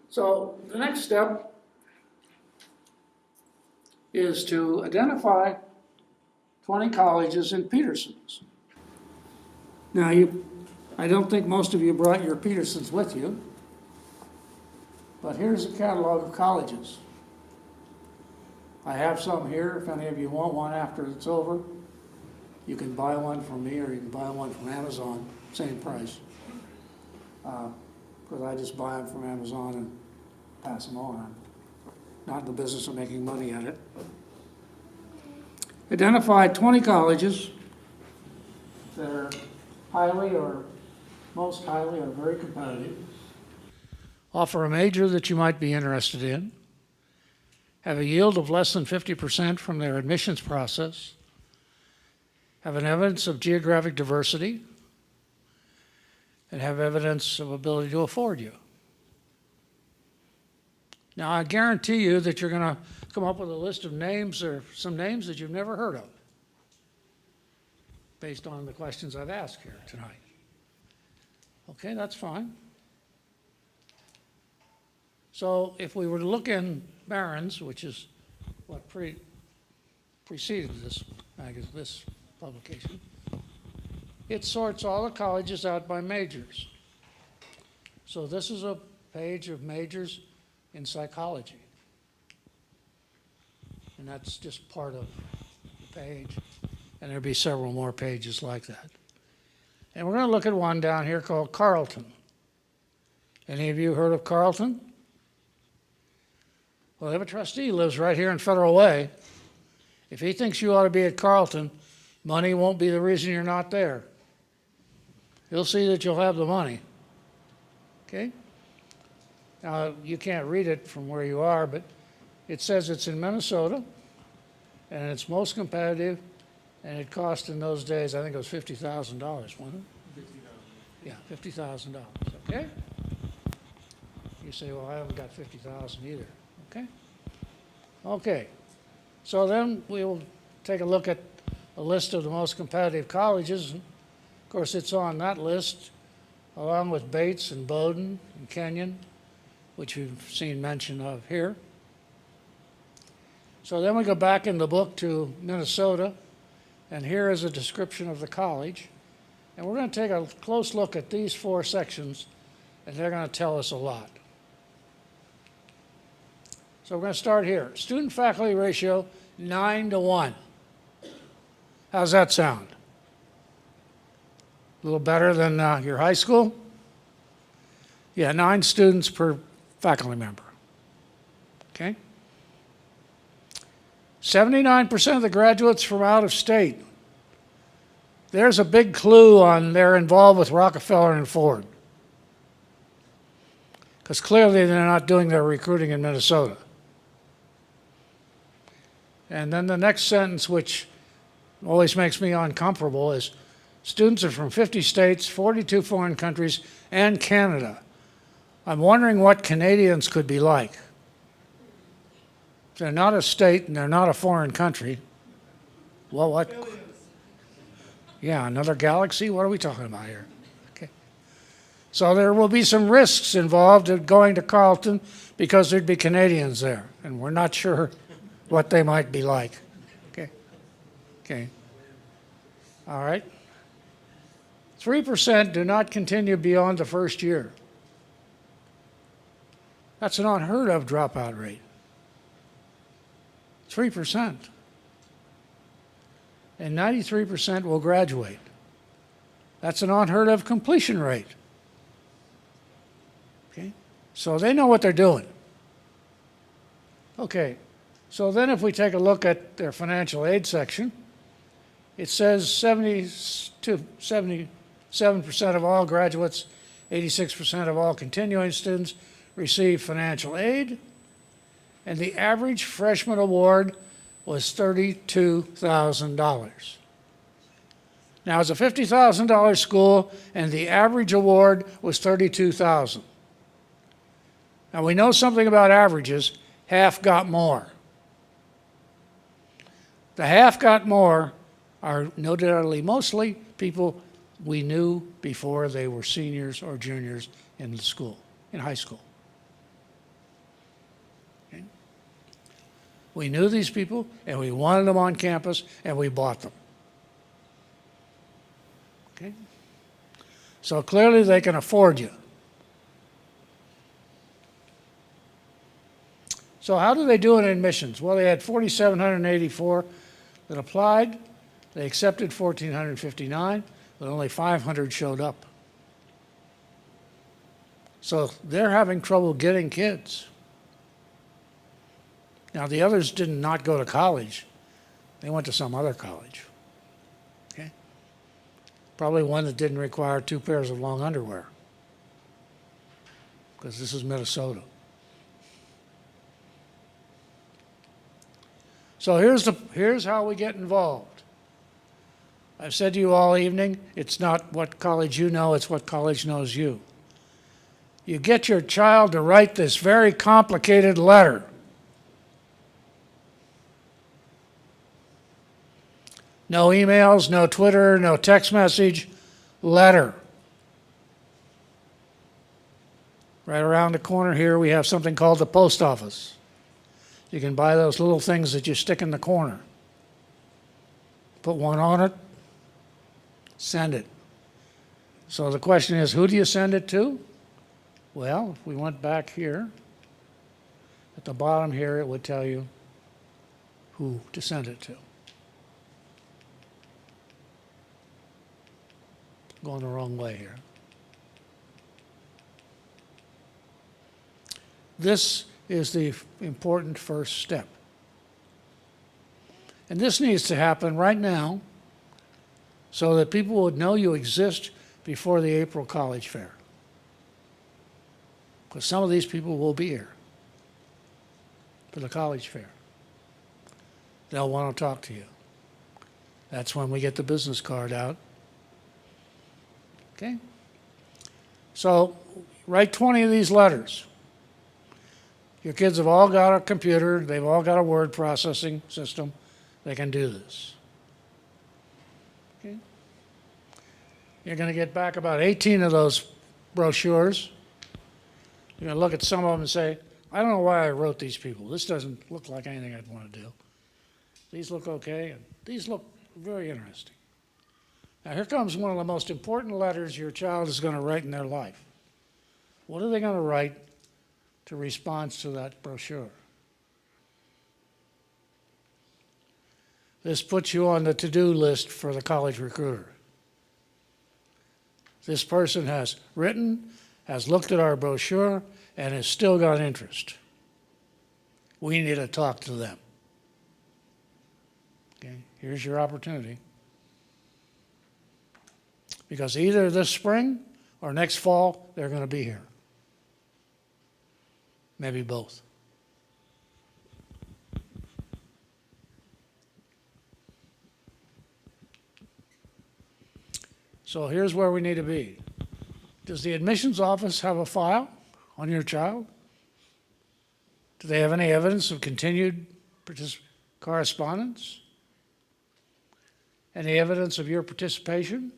So the next step is to identify 20 colleges in Petersons. Now, I don't think most of you brought your Petersons with you, but here's a catalog of colleges. I have some here. If any of you want one after it's over, you can buy one from me or you can buy one from 'Amazon, same price. Because I just buy them from Amazon and pass them on. I'm not in the business of making money at it. Identified 20 colleges that are highly or most highly or very competitive, offer a major that you might be interested in, have a yield of less than 50% from their admissions process, have an evidence of geographic diversity, and have evidence of ability to afford you. Now, I guarantee you that you're going to come up with a list of names or some names that you've never heard of, based on the questions I've asked here tonight. Okay, that's fine. So if we were to look in Barron's, which is what preceded this publication, it sorts all the colleges out by majors. So this is a page of majors in psychology. And that's just part of the page. And there'll be several more pages like that. And we're going to look at one down here called Carleton. Any of you heard of Carleton? Well, they have a trustee who lives right here in Federal Way. If he thinks you ought to be at Carleton, money won't be the reason you're not there. He'll see that you'll have the money. Okay? Now, you can't read it from where you are, but it says it's in Minnesota, and it's most competitive, and it cost in those days, I think it was $50,000, wasn't it? $50,000. Yeah, $50,000. Okay? You say, well, I haven't got $50,000 either. Okay? Okay. So then we'll take a look at a list of the most competitive colleges. Of course, it's on that list, along with Bates and Bowdoin and Kenyon, which we've seen mention of here. So then we go back in the book to Minnesota, and here is a description of the college. And we're going to take a close look at these four sections, and they're going to tell us a lot. So we're going to start here. Student-faculty ratio, 9-to-1. How's that sound? A little better than your high school? Yeah, 9 students per faculty member. Okay? 79% of the graduates from out of state. There's a big clue on they're involved with Rockefeller and Ford. Because clearly they're not doing their recruiting in Minnesota. And then the next sentence, which always makes me uncomfortable, is students are from 50 states, 42 foreign countries, and Canada. I'm wondering what Canadians could be like. They're not a state and they're not a foreign country. Well, what? Yeah, another galaxy? What are we talking about here? Okay. So there will be some risks involved in going to Carleton because there'd be Canadians there, and we're not sure what they might be like. Okay. Okay. All right. 3% do not continue beyond the first year. That's an unheard of dropout rate. 3%. And 93% will graduate. That's an unheard of completion rate. Okay? So they know what they're doing. Okay. So then if we take a look at their financial aid section, it says 77% of all graduates, 86% of all continuing students receive financial aid, and the average freshman award was $32,000. Now, it's a $50,000 school, and the average award was $32,000. Now, we know something about averages. Half got more. The half got more are notably mostly people we knew before they were seniors or juniors in the school, in high school. Okay? We knew these people, and we wanted them on campus, and we bought them. Okay? So clearly they can afford you. So how do they do in admissions? Well, they had 4,784 that applied. They accepted 1,459, but only 500 showed up. So they're having trouble getting kids. Now, the others did not go to college. They went to some other college. Okay? Probably one that didn't require 2 pairs of long underwear, because this is Minnesota. So here's how we get involved. I've said to you all evening, it's not what college you know, it's what college knows you. You get your child to write this very complicated letter. No emails, no Twitter, no text message, letter. Right around the corner here, we have something called the post office. You can buy those little things that you stick in the corner. Put one on it, send it. So the question is, who do you send it to? Well, if we went back here, at the bottom here, it would tell you who to send it to. Going the wrong way here. This is the important first step. And this needs to happen right now so that people would know you exist before the April college fair. Because some of these people will be here for the college fair. They'll want to talk to you. That's when we get the business card out. Okay? So write 20 of these letters. Your kids have all got a computer. They've all got a word processing system. They can do this. Okay? You're going to get back about 18 of those brochures. You're going to look at some of them and say, I don't know why I wrote these people. This doesn't look like anything I'd want to do. These look okay, and these look very interesting. Now here comes one of the most important letters your child is going to write in their life. What are they going to write to respond to that brochure? This puts you on the to-do list for the college recruiter. This person has written, has looked at our brochure, and has still got interest. We need to talk to them. Okay, here's your opportunity. Because either this spring or next fall, they're going to be here. Maybe both. So here's where we need to be. Does the admissions office have a file on your child? Do they have any evidence of continued correspondence? Any evidence of your participation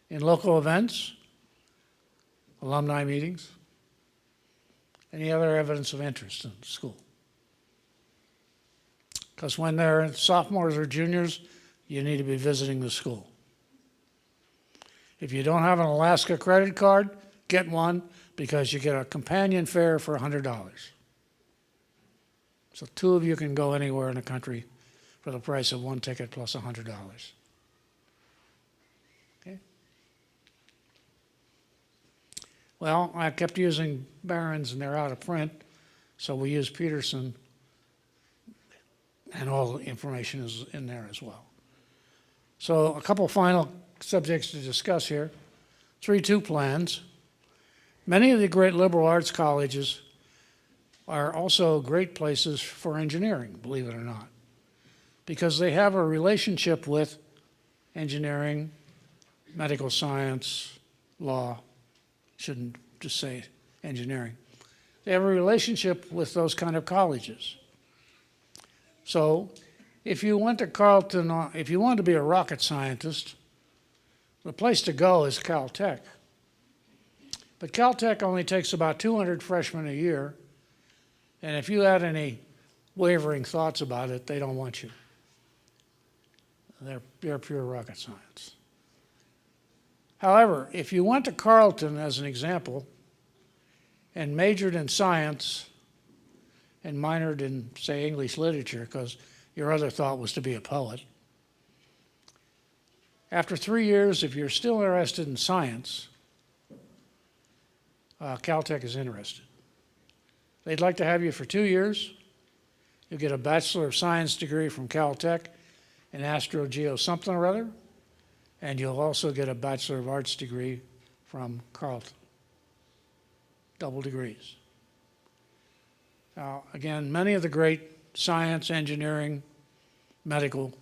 in local events, alumni meetings? Any other evidence of interest in the school? Because when they're sophomores or juniors, you need to be visiting the school. If you don't have an Alaska credit card, get one, because you get a companion fare for $100. So 2 of you can go anywhere in the country for the price of 1 ticket plus $100. Okay? Well, I kept using Barron's and they're out of print, so we use Peterson, and all the information is in there as well. So a couple final subjects to discuss here. 3-2 plans. Many of the great liberal arts colleges are also great places for engineering, believe it or not, because they have a relationship with engineering, medical science, law, shouldn't just say engineering. They have a relationship with those kind of colleges. So if you went to Carleton, if you wanted to be a rocket scientist, the place to go is Caltech. But Caltech only takes about 200 freshmen a year, and if you had any wavering thoughts about it, they don't want you. They're pure rocket science. However, if you went to Carleton, as an example, and majored in science and minored in, say, English literature, because your other thought was to be a poet, after 3 years, if you're still interested in science, Caltech is interested. They'd like to have you for 2 years, You'll get a Bachelor of Science degree from Caltech in Astrogeo something or other, and you'll also get a Bachelor of Arts degree from Carleton. Double degrees. Now, again, many of the great science, engineering, medical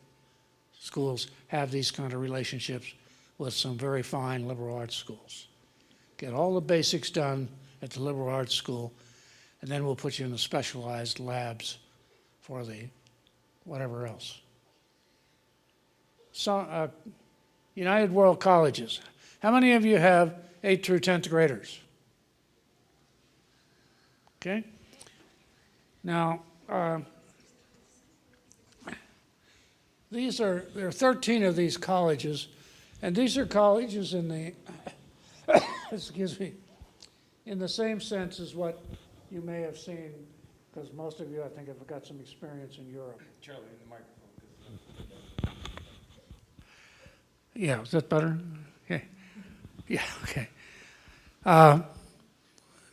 schools have these kind of relationships with some very fine liberal arts schools. Get all the basics done at the liberal arts school, and then we'll put you in the specialized labs for the whatever else. So, United World Colleges. How many of you have 8th through 10th graders? Okay. Now, there are 13 of these colleges, and these are colleges in the, excuse me, in the same sense as what you may have seen, because most of you, I think, have got some experience in Europe. Charlie, in the microphone. Yeah, is that better? Okay. Yeah, okay.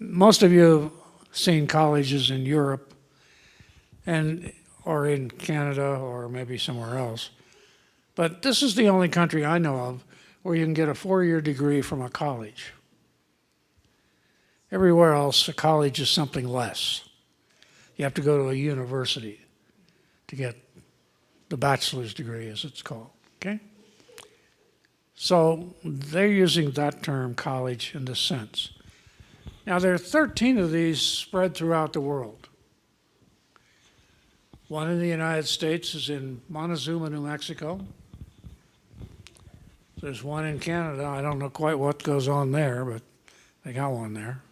Most of you have seen colleges in Europe or in Canada or maybe somewhere else. But this is the only country I know of where you can get a 4-year degree from a college. Everywhere else, a college is something less. You have to go to a university to get the bachelor's degree, as it's called, okay? So they're using that term, college, in this sense. Now, there are 13 of these spread throughout the world. One in the United States is in Montezuma, New Mexico. There's one in Canada. I don't know quite what goes on there, but they got one there.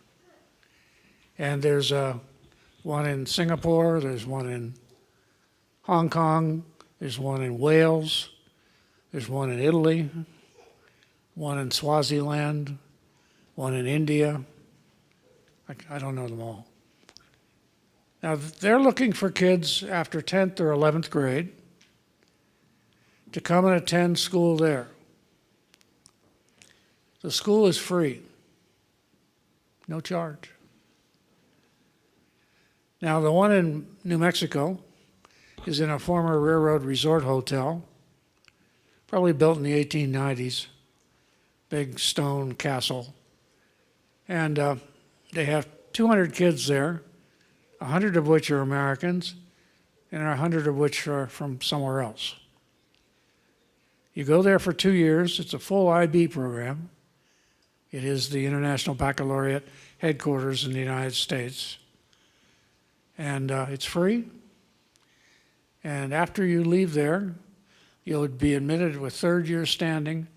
And there's one in Singapore. There's one in Hong Kong. There's one in Wales. There's one in Italy. One in Swaziland. One in India. I don't know them all. Now, they're looking for kids after 10th or 11th grade to come and attend school there. The school is free, no charge. Now, the one in New Mexico is in a former railroad resort hotel, probably built in the 1890s, big stone castle. And they have 200 kids there, 100 of which are Americans, and 100 of which are from somewhere else. You go there for 2 years. It's a full IB program. It is the International Baccalaureate headquarters in the United States. And it's free. And after you leave there, you'll be admitted with third-year standing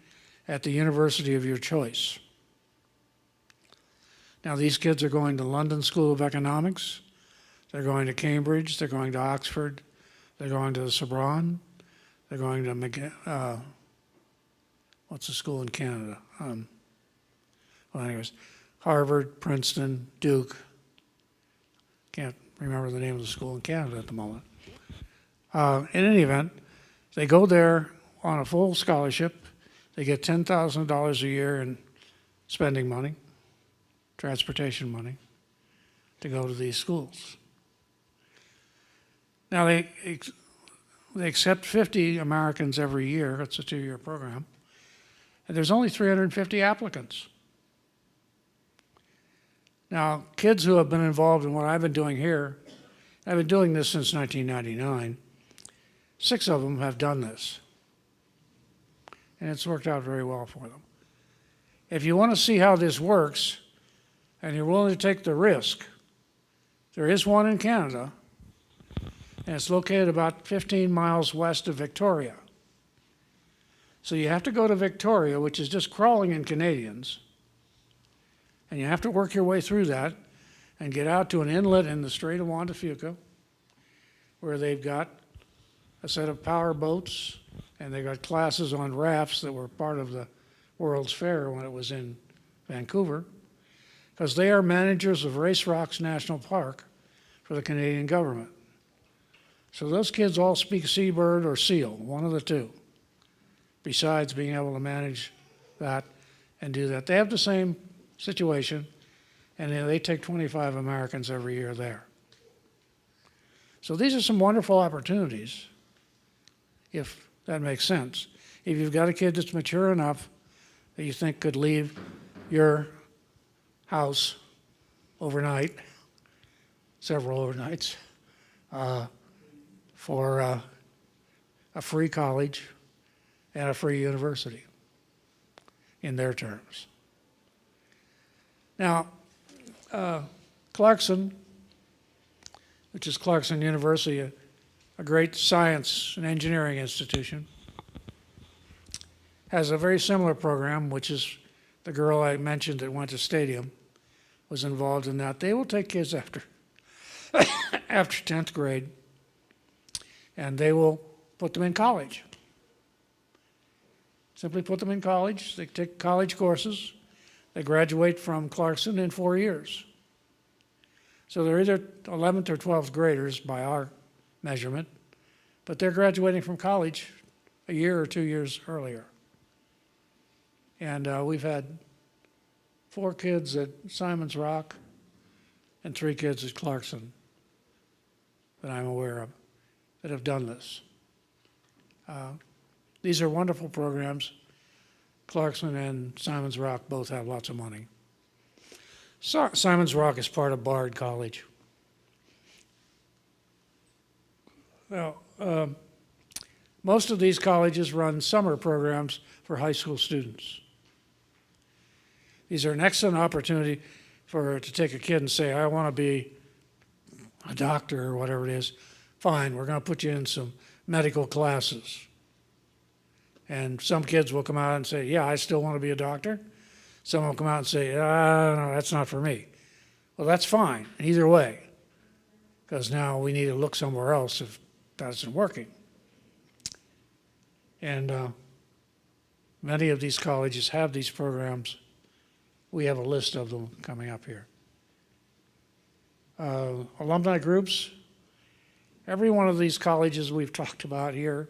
at the university of your choice. Now, these kids are going to London School of Economics. They're going to Cambridge. They're going to Oxford. They're going to the Sorbonne. They're going to, what's the school in Canada? Well, anyways, Harvard, Princeton, Duke. Can't remember the name of the school in Canada at the moment. In any event, they go there on a full scholarship. They get $10,000 a year in spending money, transportation money, to go to these schools. Now, they accept 50 Americans every year. It's a 2-year program. And there's only 350 applicants. Now, kids who have been involved in what I've been doing here, I've been doing this since 1999, 6 of them have done this. And it's worked out very well for them. If you want to see how this works, and you're willing to take the risk, there is one in Canada, and it's located about 15 miles west of Victoria. So you have to go to Victoria, which is just crawling in Canadians, and you have to work your way through that and get out to an inlet in the Strait of Juan de Fuca, where they've got a set of power boats, and they've got classes on rafts that were part of the World's Fair when it was in Vancouver, because they are managers of Race Rocks National Park for the Canadian government. So those kids all speak seabird or seal, one of the two, besides being able to manage that and do that. They have the same situation, and they take 25 Americans every year there. So these are some wonderful opportunities, if that makes sense. If you've got a kid that's mature enough that you think could leave your house overnight, several overnights, for a free college and a free university in their terms. Now, Clarkson, which is Clarkson University, a great science and engineering institution, has a very similar program, which is the girl I mentioned that went to Stadium was involved in that. They will take kids after 10th grade, and they will put them in college. Simply put them in college. They take college courses. They graduate from Clarkson in 4 years. So they're either 11th or 12th graders by our measurement, but they're graduating from college a year or 2 years earlier. And we've had 4 kids at Simon's Rock and 3 kids at Clarkson that I'm aware of that have done this. These are wonderful programs. Clarkson and Simon's Rock both have lots of money. Simon's Rock is part of Bard College. Now, most of these colleges run summer programs for high school students. These are an excellent opportunity to take a kid and say, I want to be a doctor or whatever it is. Fine, we're going to put you in some medical classes. And some kids will come out and say, yeah, I still want to be a doctor. Some will come out and say, no, that's not for me. Well, that's fine, either way, because now we need to look somewhere else if that isn't working. And many of these colleges have these programs. We have a list of them coming up here. Alumni groups. Every one of these colleges we've talked about here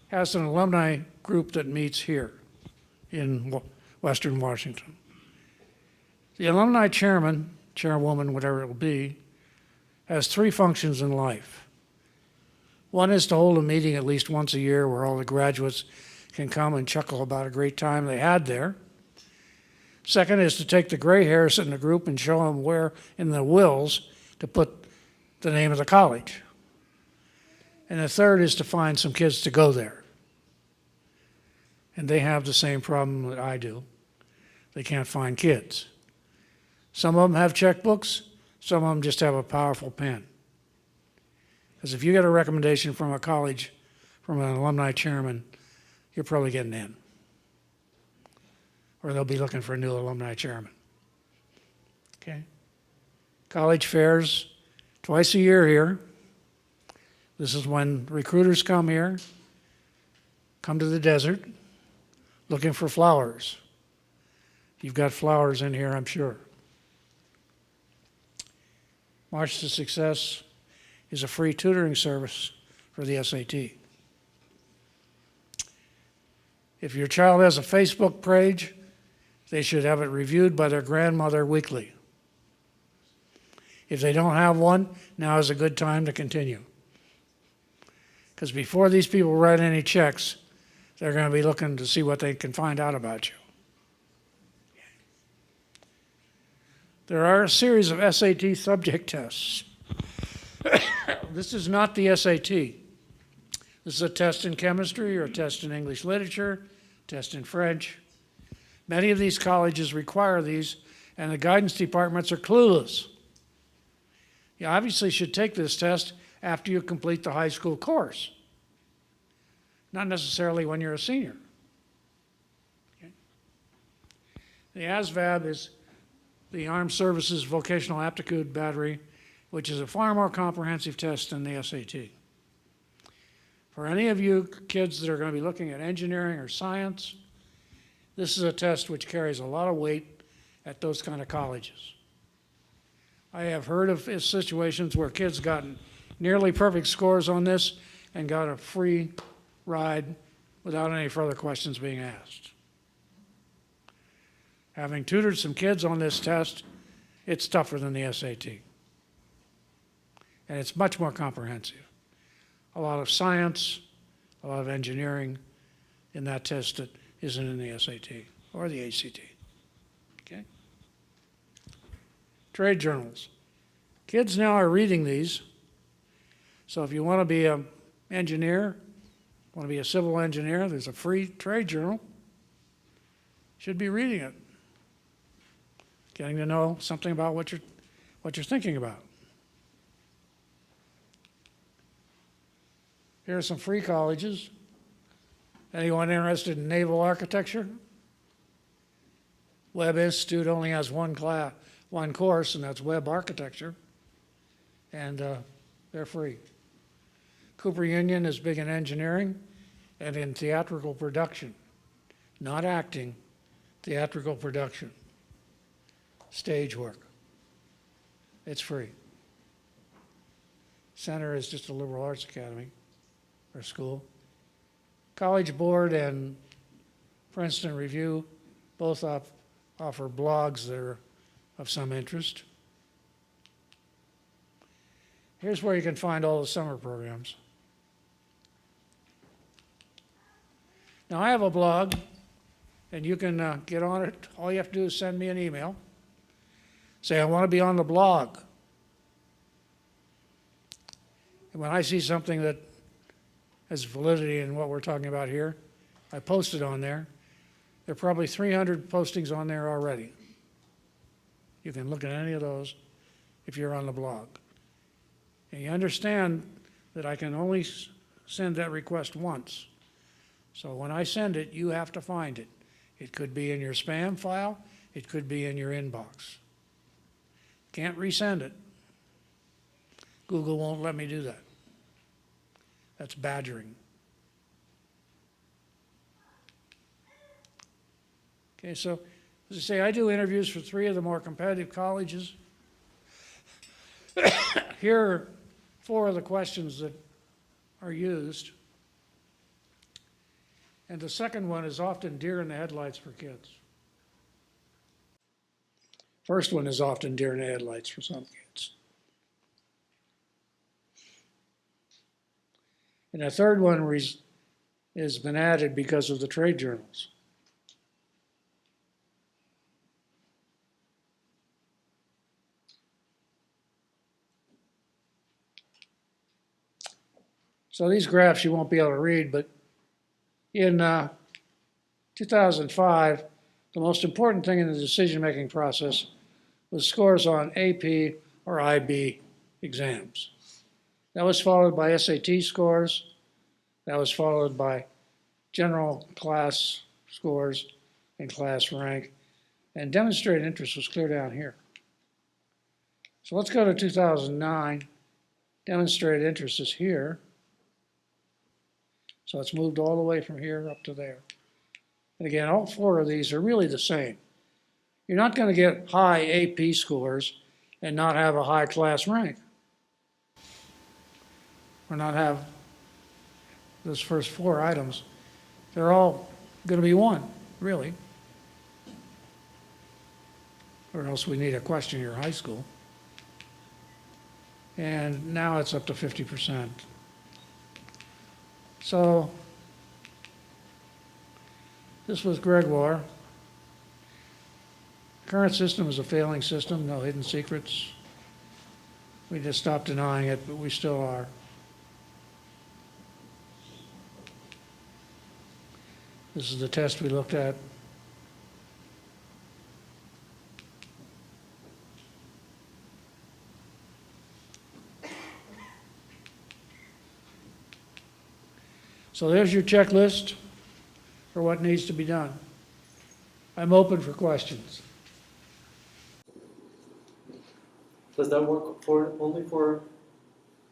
has an alumni group that meets here in Western Washington. The alumni chairman, chairwoman, whatever it will be, has 3 functions in life. One is to hold a meeting at least once a year where all the graduates can come and chuckle about a great time they had there. Second is to take the gray hairs in the group and show them where in the wills to put the name of the college. And the third is to find some kids to go there. And they have the same problem that I do. They can't find kids. Some of them have checkbooks, some of them just have a powerful pen. Because if you get a recommendation from a college, from an alumni chairman, you're probably getting in. Or they'll be looking for a new alumni chairman. Okay? College fairs, twice a year here. This is when recruiters come here, come to the desert, looking for flowers. You've got flowers in here, I'm sure. March to Success is a free tutoring service for the SAT. If your child has a Facebook page, they should have it reviewed by their grandmother weekly. If they don't have one, now is a good time to continue. Because before these people write any checks, they're going to be looking to see what they can find out about you. There are a series of SAT subject tests. This is not the SAT. This is a test in chemistry or a test in English literature, test in French. Many of these colleges require these, and the guidance departments are clueless. You obviously should take this test after you complete the high school course, not necessarily when you're a senior. Okay. The ASVAB is the Armed Services Vocational Aptitude Battery, which is a far more comprehensive test than the SAT. For any of you kids that are going to be looking at engineering or science, this is a test which carries a lot of weight at those kind of colleges. I have heard of situations where kids got nearly perfect scores on this and got a free ride without any further questions being asked. Having tutored some kids on this test, it's tougher than the SAT. And it's much more comprehensive. A lot of science, a lot of engineering in that test that isn't in the SAT or the ACT. Okay? Trade journals. Kids now are reading these. So if you want to be an engineer, want to be a civil engineer, there's a free trade journal. Should be reading it. Getting to know something about what you're thinking about. Here are some free colleges. Anyone interested in naval architecture? Webb Institute only has one course, and that's web architecture, and they're free. Cooper Union is big in engineering and in theatrical production, not acting, theatrical production, stage work. It's free. Center is just a liberal arts academy or school. College Board and Princeton Review both offer blogs that are of some interest. Here's where you can find all the summer programs. Now I have a blog, and you can get on it. All you have to do is send me an email. Say, I want to be on the blog. And when I see something that has validity in what we're talking about here, I post it on there. There are probably 300 postings on there already. You can look at any of those if you're on the blog. And you understand that I can only send that request once. So when I send it, you have to find it. It could be in your spam file. It could be in your inbox. Can't resend it. Google won't let me do that. That's badgering. Okay, so as I say, I do interviews for 3 of the more competitive colleges. Here are 4 of the questions that are used. And the second one is often deer in the headlights for kids. First one is often deer in the headlights for some kids. And the third one has been added because of the trade journals. So these graphs you won't be able to read, but in 2005, the most important thing in the decision-making process was scores on AP or IB exams. That was followed by SAT scores. That was followed by general class scores and class rank. And demonstrated interest was clear down here. So let's go to 2009. Demonstrated interest is here. So it's moved all the way from here up to there. And again, all 4 of these are really the same. You're not going to get high AP scores and not have a high class rank. Or not have those first 4 items. They're all going to be 1, really. Or else we need to question your high school. And now it's up to 50%. So this was Gregoire. Current system is a failing system, no hidden secrets. We just stopped denying it, but we still are. This is the test we looked at. So there's your checklist for what needs to be done. I'm open for questions. Does that work only for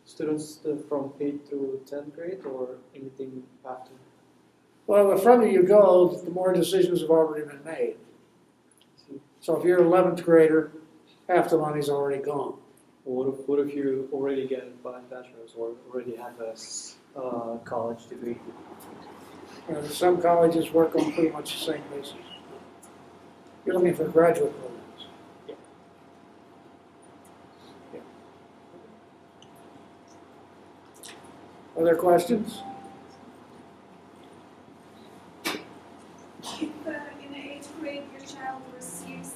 students from 8th through 10th grade or anything after? Well, the further you go, the more decisions have already been made. So if you're an 11th grader, half the money's already gone. What if you already get a bachelor's or already have a college degree? Some colleges work on pretty much the same basis. You're looking for graduate programs. Yeah. Yeah. Other questions? If in the 8th grade your child receives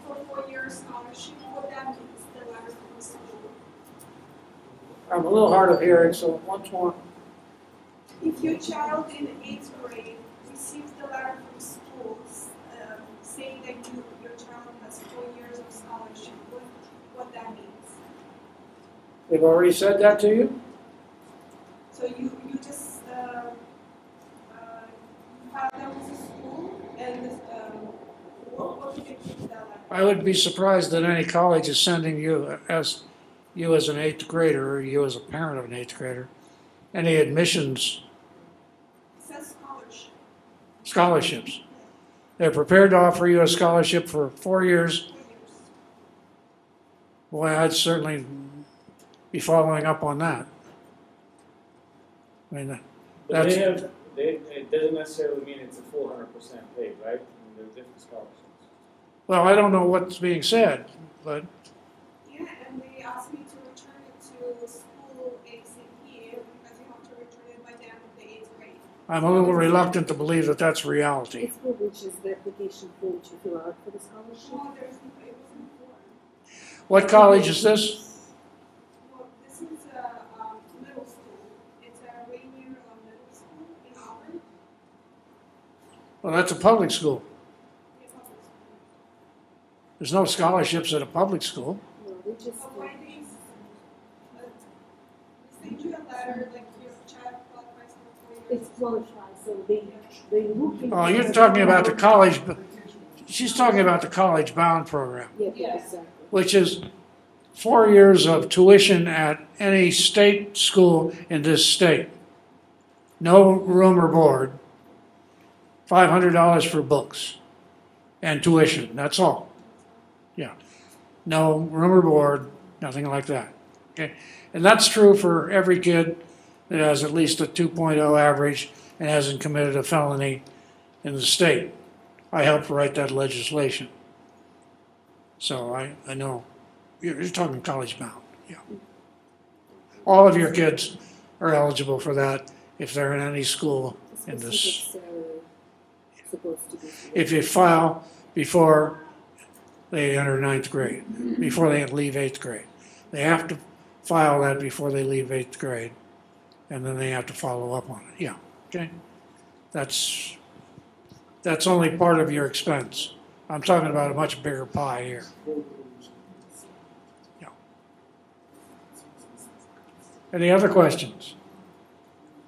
for 4 years scholarship, what that means, the letter from the school? I'm a little hard of hearing, so once more. If your child in 8th grade receives the letter from school saying that your child has 4 years of scholarship, what that means? They've already said that to you? So you just filed that with the school, and what did you do with that letter? I would be surprised that any college is sending you as an 8th grader, or you as a parent of an 8th grader, any admissions It says scholarship. scholarships. They're prepared to offer you a scholarship for 4 years. 4 years. Boy, I'd certainly be following up on that. I mean, But that's, it doesn't necessarily mean it's a full 100% paid, right? I mean, there are different scholarships. well, I don't know what's being said, but Yeah, and they asked me to return it to school ASAP because you have to return it by the end of the 8th grade. I'm a little reluctant to believe that that's reality. It's for which is the application form to fill out for the scholarship. Well, it wasn't for. What college is this? Well, this is middle school. It's a Rainier Middle School in Auburn. Well, that's a public school. In public school. There's no scholarships at a public school. No, they just, But why they send you a letter like your child qualifies for 4 years? it's qualified, so they look into. Oh, you're talking about the college, she's talking about the college bound program, Yeah, Yeah. exactly. which is 4 years of tuition at any state school in this state. No room or board, $500 for books and tuition, that's all. Yeah. No room or board, nothing like that. Okay. And that's true for every kid that has at least a 2.0 average and hasn't committed a felony in the state. I helped write that legislation. So I know. You're talking college bound, yeah. All of your kids are eligible for that if they're in any school in this. It's supposed to be. If you file before they enter 9th grade, before they leave 8th grade. They have to file that before they leave 8th grade, and then they have to follow up on it, yeah, okay? That's only part of your expense. I'm talking about a much bigger pie here. Yeah. Any other questions?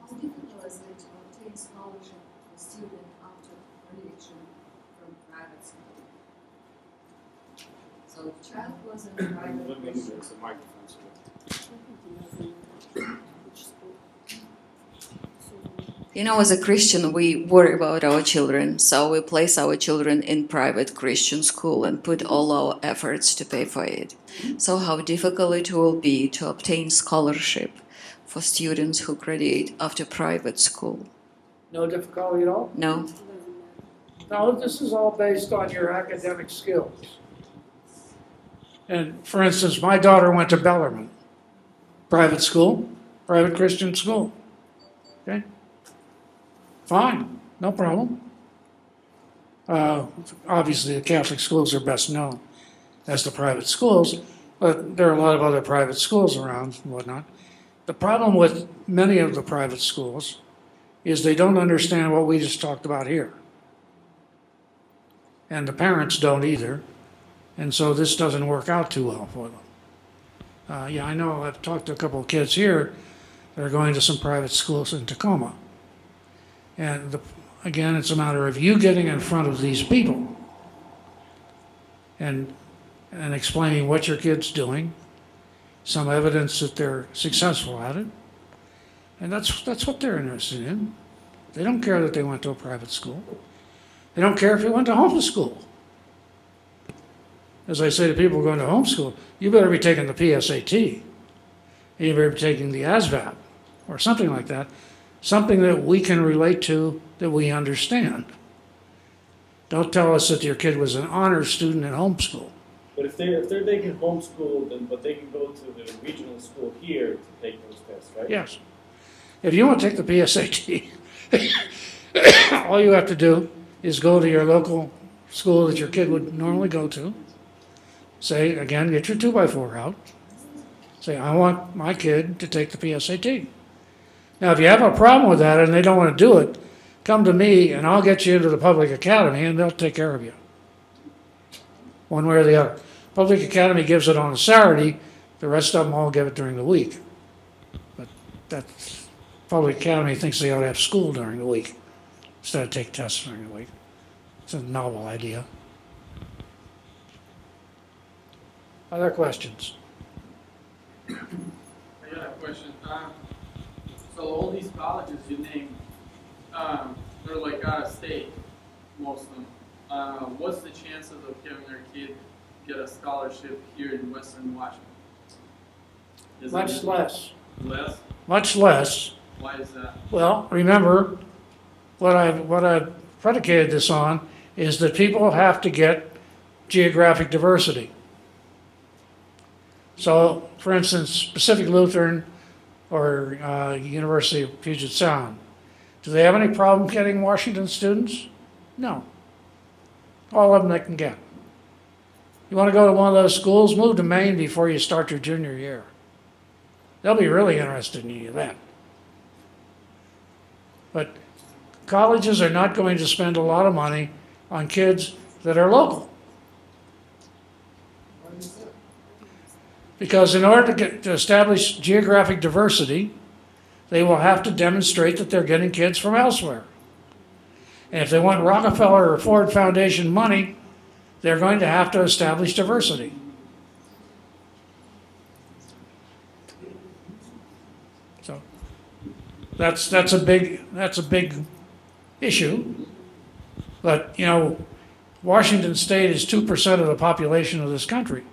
How difficult is it to obtain scholarship for student after graduation from private school? So the child was in private school. There's a microphone. So You know, as a Christian, we worry about our children, so we place our children in private Christian school and put all our efforts to pay for it. So how difficult it will be to obtain scholarship for students who graduate after private school? No difficulty at all? No? No, this is all based on your academic skills. And for instance, my daughter went to Bellarmine, private school, private Christian school. Okay? Fine, no problem. Obviously, the Catholic schools are best known as the private schools, but there are a lot of other private schools around and whatnot. The problem with many of the private schools is they don't understand what we just talked about here. And the parents don't either. And so this doesn't work out too well for them. Yeah, I know I've talked to a couple of kids here that are going to some private schools in Tacoma. And again, it's a matter of you getting in front of these people and explaining what your kid's doing, some evidence that they're successful at it. And that's what they're interested in. They don't care that they went to a private school. They don't care if they went to homeschool. As I say to people going to homeschool, you better be taking the PSAT. You better be taking the ASVAB or something like that. Something that we can relate to, that we understand. Don't tell us that your kid was an honor student in homeschool. But if they're taking homeschool, then but they can go to the regional school here to take those tests, right? Yes. If you want to take the PSAT, all you have to do is go to your local school that your kid would normally go to. Say, again, get your 2x4 out. Say, I want my kid to take the PSAT. Now, if you have a problem with that and they don't want to do it, come to me and I'll get you into the public academy and they'll take care of you. One way or the other. Public academy gives it on a Saturday, the rest of them all give it during the week. But that's, public academy thinks they ought to have school during the week instead of take tests during the week. It's a novel idea. Other questions? I got a question. So all these colleges you named, they're like out of state, most of them. What's the chances of having their kid get a scholarship here in Western Washington? Is Much it less. less? Much less. Why is that? Well, remember, what I've predicated this on is that people have to get geographic diversity. So, for instance, Pacific Lutheran or University of Puget Sound, do they have any problem getting Washington students? No. All of them they can get. You want to go to one of those schools, move to Maine before you start your junior year. They'll be really interested in you then. But colleges are not going to spend a lot of money on kids that are local. Because in order to establish geographic diversity, they will have to demonstrate that they're getting kids from elsewhere. And if they want Rockefeller or Ford Foundation money, they're going to have to establish diversity. So that's a big issue. But you know, Washington State is 2% of the population of this country.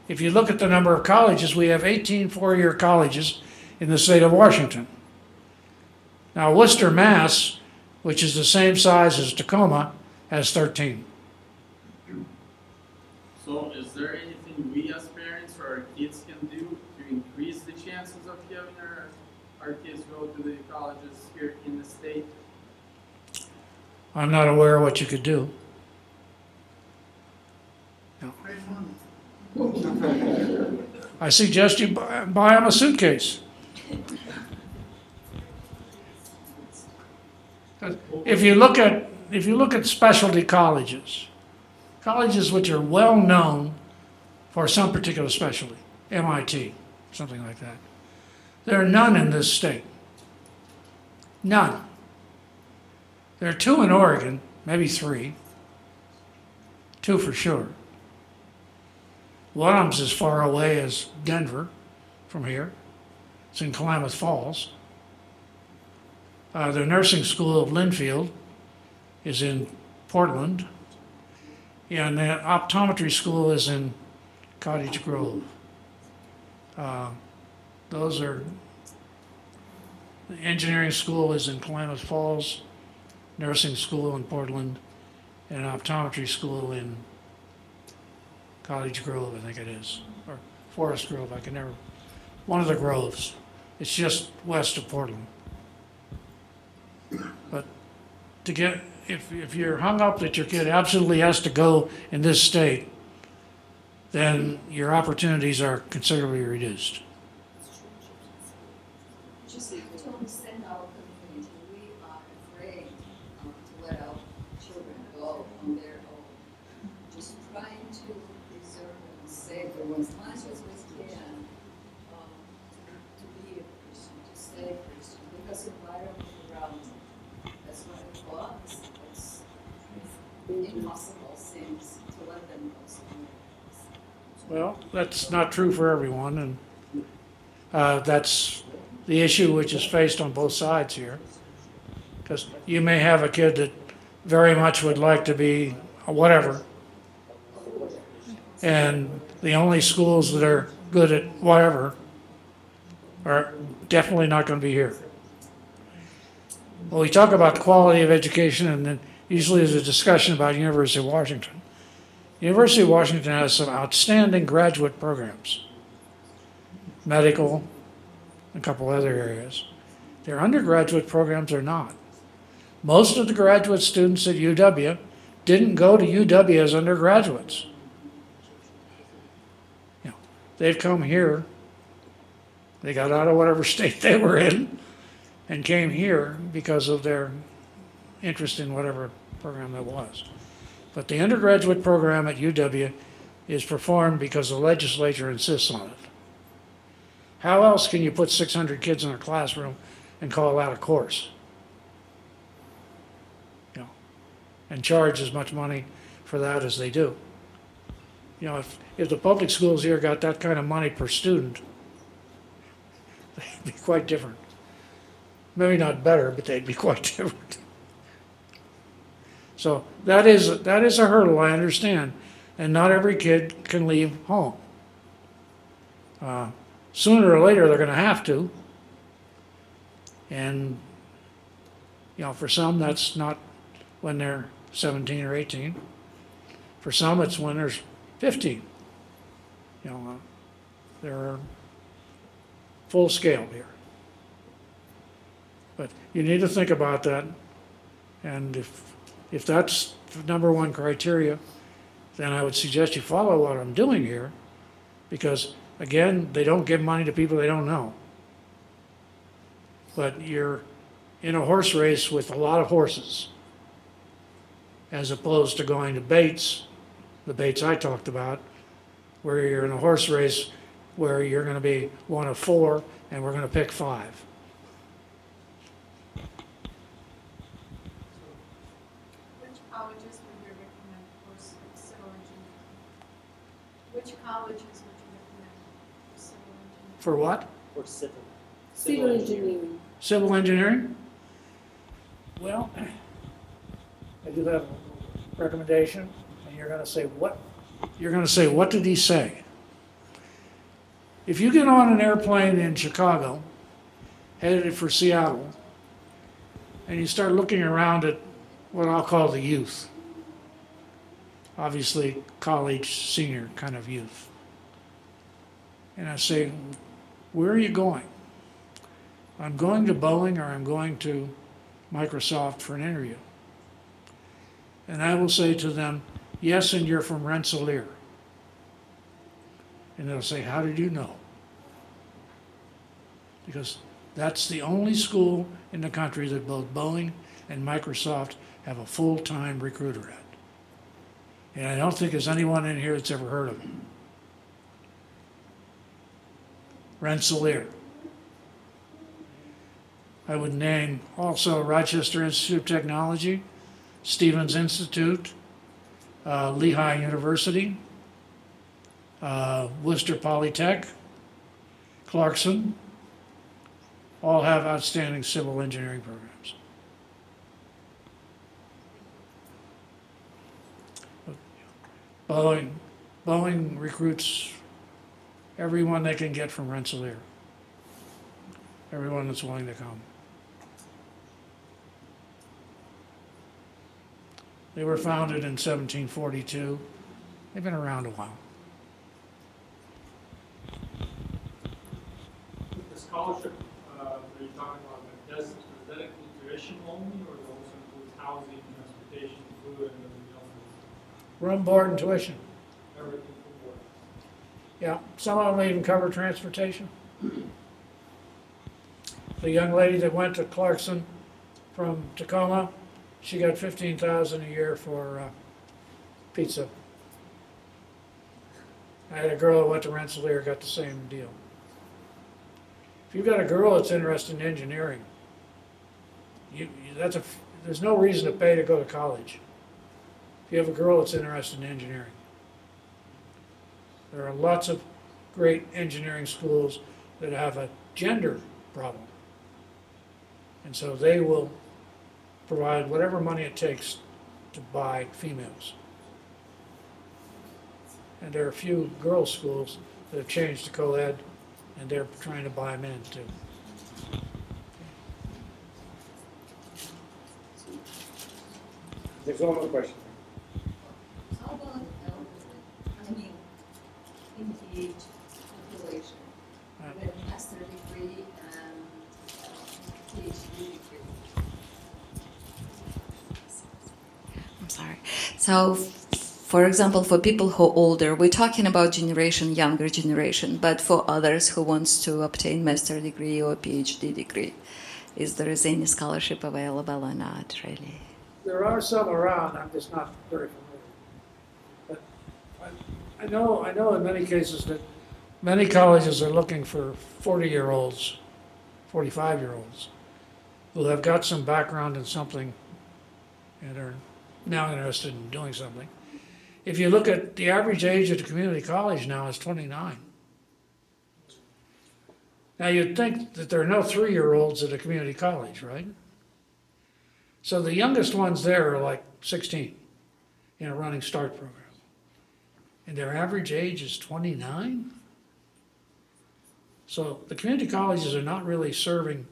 If you look at the number of colleges, we have 18 four-year colleges in the state of Washington. Now, Worcester, Mass., which is the same size as Tacoma, has 13. So is there anything we as parents or our kids can do to increase the chances of having our kids go to the colleges here in the state? I'm not aware of what you could do. No. I suggest you buy them a suitcase. If you look at specialty colleges, colleges which are well known for some particular specialty, MIT, something like that, there are none in this state. None. There are 2 in Oregon, maybe 3. 2 for sure. One of them's as far away as Denver from here. It's in Klamath Falls. The nursing school of Linfield is in Portland. And the optometry school is in Cottage Grove. Those are, the engineering school is in Klamath Falls, nursing school in Portland, and an optometry school in Cottage Grove, I think it is, or Forest Grove, I can never, one of the groves. It's just west of Portland. But to get, if you're hung up that your kid absolutely has to go in this state, then your opportunities are considerably reduced. Just to understand our community, we are afraid to let our children go on their own. Just trying to preserve and save them as much as we can to be a Christian, to stay a Christian, because the environment around that's what it was. It's impossible seems to let them go somewhere else. Well, that's not true for everyone, and that's the issue which is faced on both sides here. Because you may have a kid that very much would like to be a whatever, and the only schools that are good at whatever are definitely not going to be here. Well, we talk about the quality of education, and then usually there's a discussion about University of Washington. University of Washington has some outstanding graduate programs, medical, a couple other areas. Their undergraduate programs are not. Most of the graduate students at UW didn't go to UW as undergraduates. You know, they've come here, they got out of whatever state they were in, and came here because of their interest in whatever program that was. But the undergraduate program at UW is performed because the legislature insists on it. How else can you put 600 kids in a classroom and call that a course? You know, and charge as much money for that as they do. You know, if the public schools here got that kind of money per student, they'd be quite different. Maybe not better, but they'd be quite different. So that is a hurdle, I understand, and not every kid can leave home. Sooner or later, they're going to have to, and you know, for some, that's not when they're 17 or 18. For some, it's when they're 15. You know, they're full scale here. But you need to think about that, and if that's the number one criteria, then I would suggest you follow what I'm doing here, because again, they don't give money to people they don't know. But you're in a horse race with a lot of horses, as opposed to going to baits, the baits I talked about, where you're in a horse race where you're going to be one of four and we're going to pick five. Which colleges would you recommend for civil engineering? Which colleges would you recommend for civil engineering? For what? For civil. Civil engineering. Civil engineering? Well, I do have a recommendation, and you're going to say, what? You're going to say, what did he say? If you get on an airplane in Chicago, headed for Seattle, and you start looking around at what I'll call the youth, obviously college, senior kind of youth, and I say, where are you going? I'm going to Boeing or I'm going to Microsoft for an interview. And I will say to them, yes, and you're from Rensselaer. And they'll say, how did you know? Because that's the only school in the country that both Boeing and Microsoft have a full-time recruiter at. And I don't think there's anyone in here that's ever heard of them. Rensselaer. I would name also Rochester Institute of Technology, Stevens Institute, Lehigh University, Worcester Polytech, Clarkson, all have outstanding civil engineering programs. Boeing recruits everyone they can get from Rensselaer, everyone that's willing to come. They were founded in 1742. They've been around a while. The scholarship that you're talking about, does that include tuition only, or does it also include housing, transportation, food, and everything else? Room, board, and tuition. Everything for board. Yeah, some of them even cover transportation. The young lady that went to Clarkson from Tacoma, she got $15,000 a year for pizza. I had a girl who went to Rensselaer, got the same deal. If you've got a girl that's interested in engineering, there's no reason to pay to go to college. If you have a girl that's interested in engineering. There are lots of great engineering schools that have a gender problem. And so they will provide whatever money it takes to buy females. And there are a few girls' schools that have changed to co-ed, and they're trying to buy men too. There's one more question. How about So, for example, for people who are older, we're talking about younger generation, but for others who wants to obtain master degree or PhD degree, is there any scholarship available or not, really? There are some around, I'm just not very familiar. But I know in many cases that many colleges are looking for 40-year-olds, 45-year-olds, who have got some background in something and are now interested in doing something. If you look at the average age at a community college now is 29. Now you'd think that there are no 3-year-olds at a community college, right? So the youngest ones there are like 16 in a running start program. And their average age is 29? So the community colleges are not really serving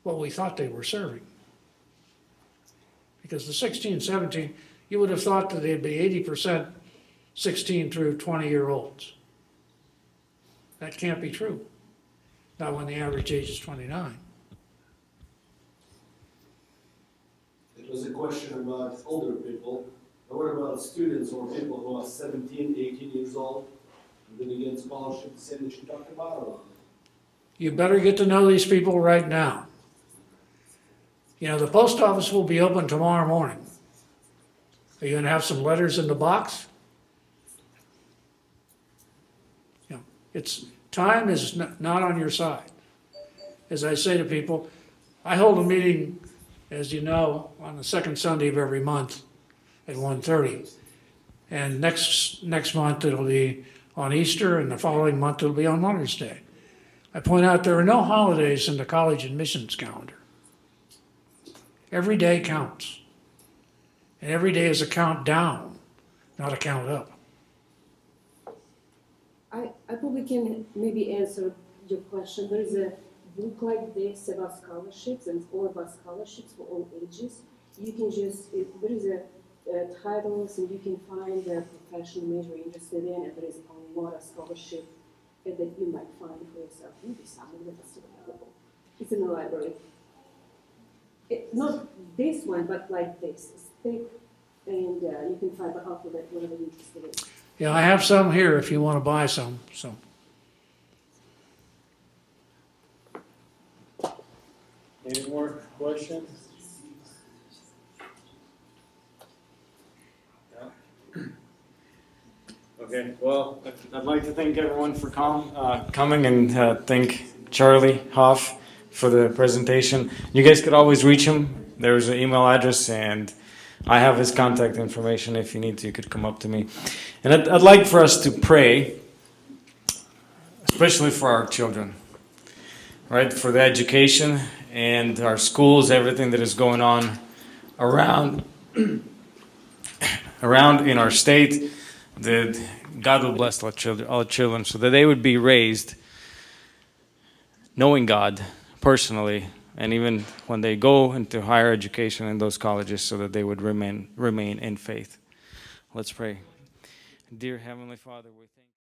what we thought they were serving. Because the 16, 17, you would have thought that they'd be 80% 16 through 20-year-olds. That can't be true. Not when the average age is 29. It was a question about older people. But what about students or people who are 17, 18 years old? And then again, scholarship, the same that you talked about a lot. You better get to know these people right now. You know, the post office will be open tomorrow morning. Are you going to have some letters in the box? You know, time is not on your side. As I say to people, I hold a meeting, as you know, on the second Sunday of every month at 1:30. And next month it'll be on Easter, and the following month it'll be on Mother's Day. I point out there are no holidays in the college admissions calendar. Every day counts. And every day is a count down, not a count up. I probably can maybe answer your question. There is a book like this about scholarships, and it's all about scholarships for all ages. You can there is a titles, and you can find the professional major you're interested in, and there is a lot of scholarship that you might find for yourself. Maybe some of them are still available. It's in the library. Not this one, but like this. It's thick, and you can find the alphabet, whatever you're interested in. Yeah, I have some here if you want to buy some. So. Any more questions? No? Okay, well, I'd like to thank everyone for coming, and thank Charlie Hoff for the presentation. You guys could always reach him. There's an email address, and I have his contact information. If you need to, you could come up to me. And I'd like for us to pray, especially for our children, right? For the education and our schools, everything that is going on around in our state, that God will bless all children so that they would be raised knowing God personally, and even when they go into higher education in those colleges, so that they would remain in faith. Let's pray. Dear Heavenly Father, we thank you.